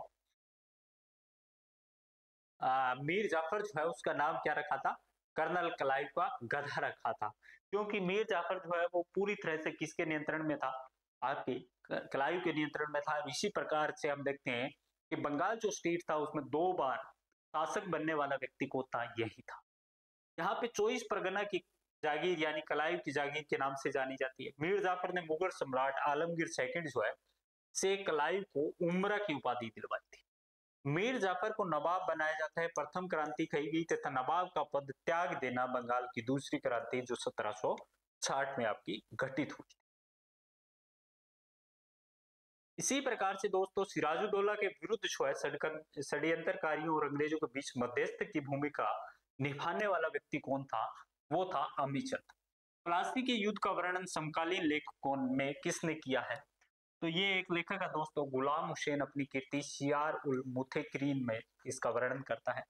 मीर जाफर जो है उसका नाम क्या रखा था? कर्नल क्लाइव का गधा रखा था, क्योंकि मीर जाफर जो है वो पूरी तरह से किसके नियंत्रण में था, आपके क्लाइव के नियंत्रण में था। इसी प्रकार से हम देखते हैं कि बंगाल जो स्टेट था उसमें 2 बार शासक बनने वाला व्यक्ति कौन था, यही था। यहाँ पे 24 परगना की जागीर यानी क्लाइव की जागीर के नाम से जानी जाती है। मीर जाफर ने मुगल सम्राट आलमगीर सेकंड जो है से क्लाइव को उमरा की उपाधि दिलवाई थी। मीर जाफर को नवाब बनाया जाता है, प्रथम क्रांति कही गई तथा नवाब का पद त्याग देना बंगाल की दूसरी क्रांति जो 1760 में आपकी घटित हुई। इसी प्रकार से दोस्तों सिराजुद्दौला के विरुद्ध जो है षड्यंत्रकारियों और अंग्रेजों के बीच मध्यस्थ की भूमिका निभाने वाला व्यक्ति कौन था, वो था अमीचंद। प्लासी के युद्ध का वर्णन समकालीन लेखकों में किसने किया है, तो ये एक लेखक है दोस्तों गुलाम हुसैन अपनी कृति शियार उल मुथेकिरीन में इसका वर्णन करता है।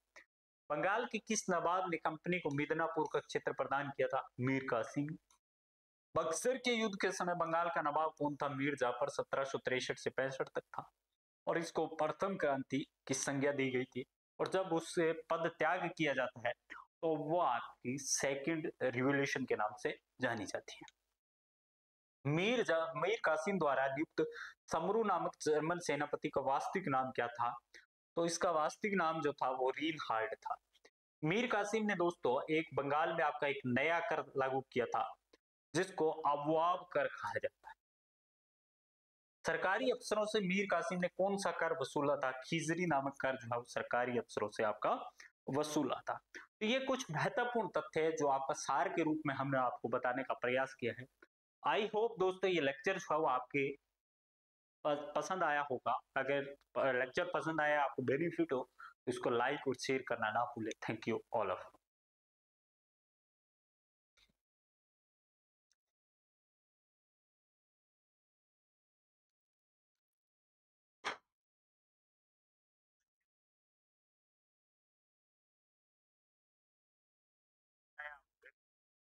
बंगाल के किस नवाब ने कंपनी को मिदनापुर का क्षेत्र प्रदान किया था, मीर कासिम। बक्सर के युद्ध के समय बंगाल का नवाब कौन था, मीर जाफर 1763 से 65 तक था और इसको प्रथम क्रांति की संज्ञा दी गई थी। और जब उससे पद त्याग किया जाता है तो वो आपकी सेकंड रिवॉल्यूशन के नाम से जानी जाती है। मीर कासिम द्वारा नियुक्त समरू नामक जर्मन सेनापति का वास्तविक नाम क्या था, तो इसका वास्तविक नाम जो था वो रीनहार्ड था। मीर कासिम ने दोस्तों एक बंगाल में आपका एक नया कर लागू किया था जिसको अबवाब कर कहा जाता है। सरकारी अफसरों से मीर कासिम ने कौन सा कर वसूला था, खिजरी नामक कर जो है वो सरकारी अफसरों से आपका वसूला था। तो ये कुछ महत्वपूर्ण तथ्य है जो आपका सार के रूप में हमने आपको बताने का प्रयास किया है। आई होप दोस्तों ये लेक्चर जो है वो आपके पसंद आया होगा। अगर लेक्चर पसंद आया, आपको बेनिफिट हो, तो इसको लाइक और शेयर करना ना भूले। Thank you all of.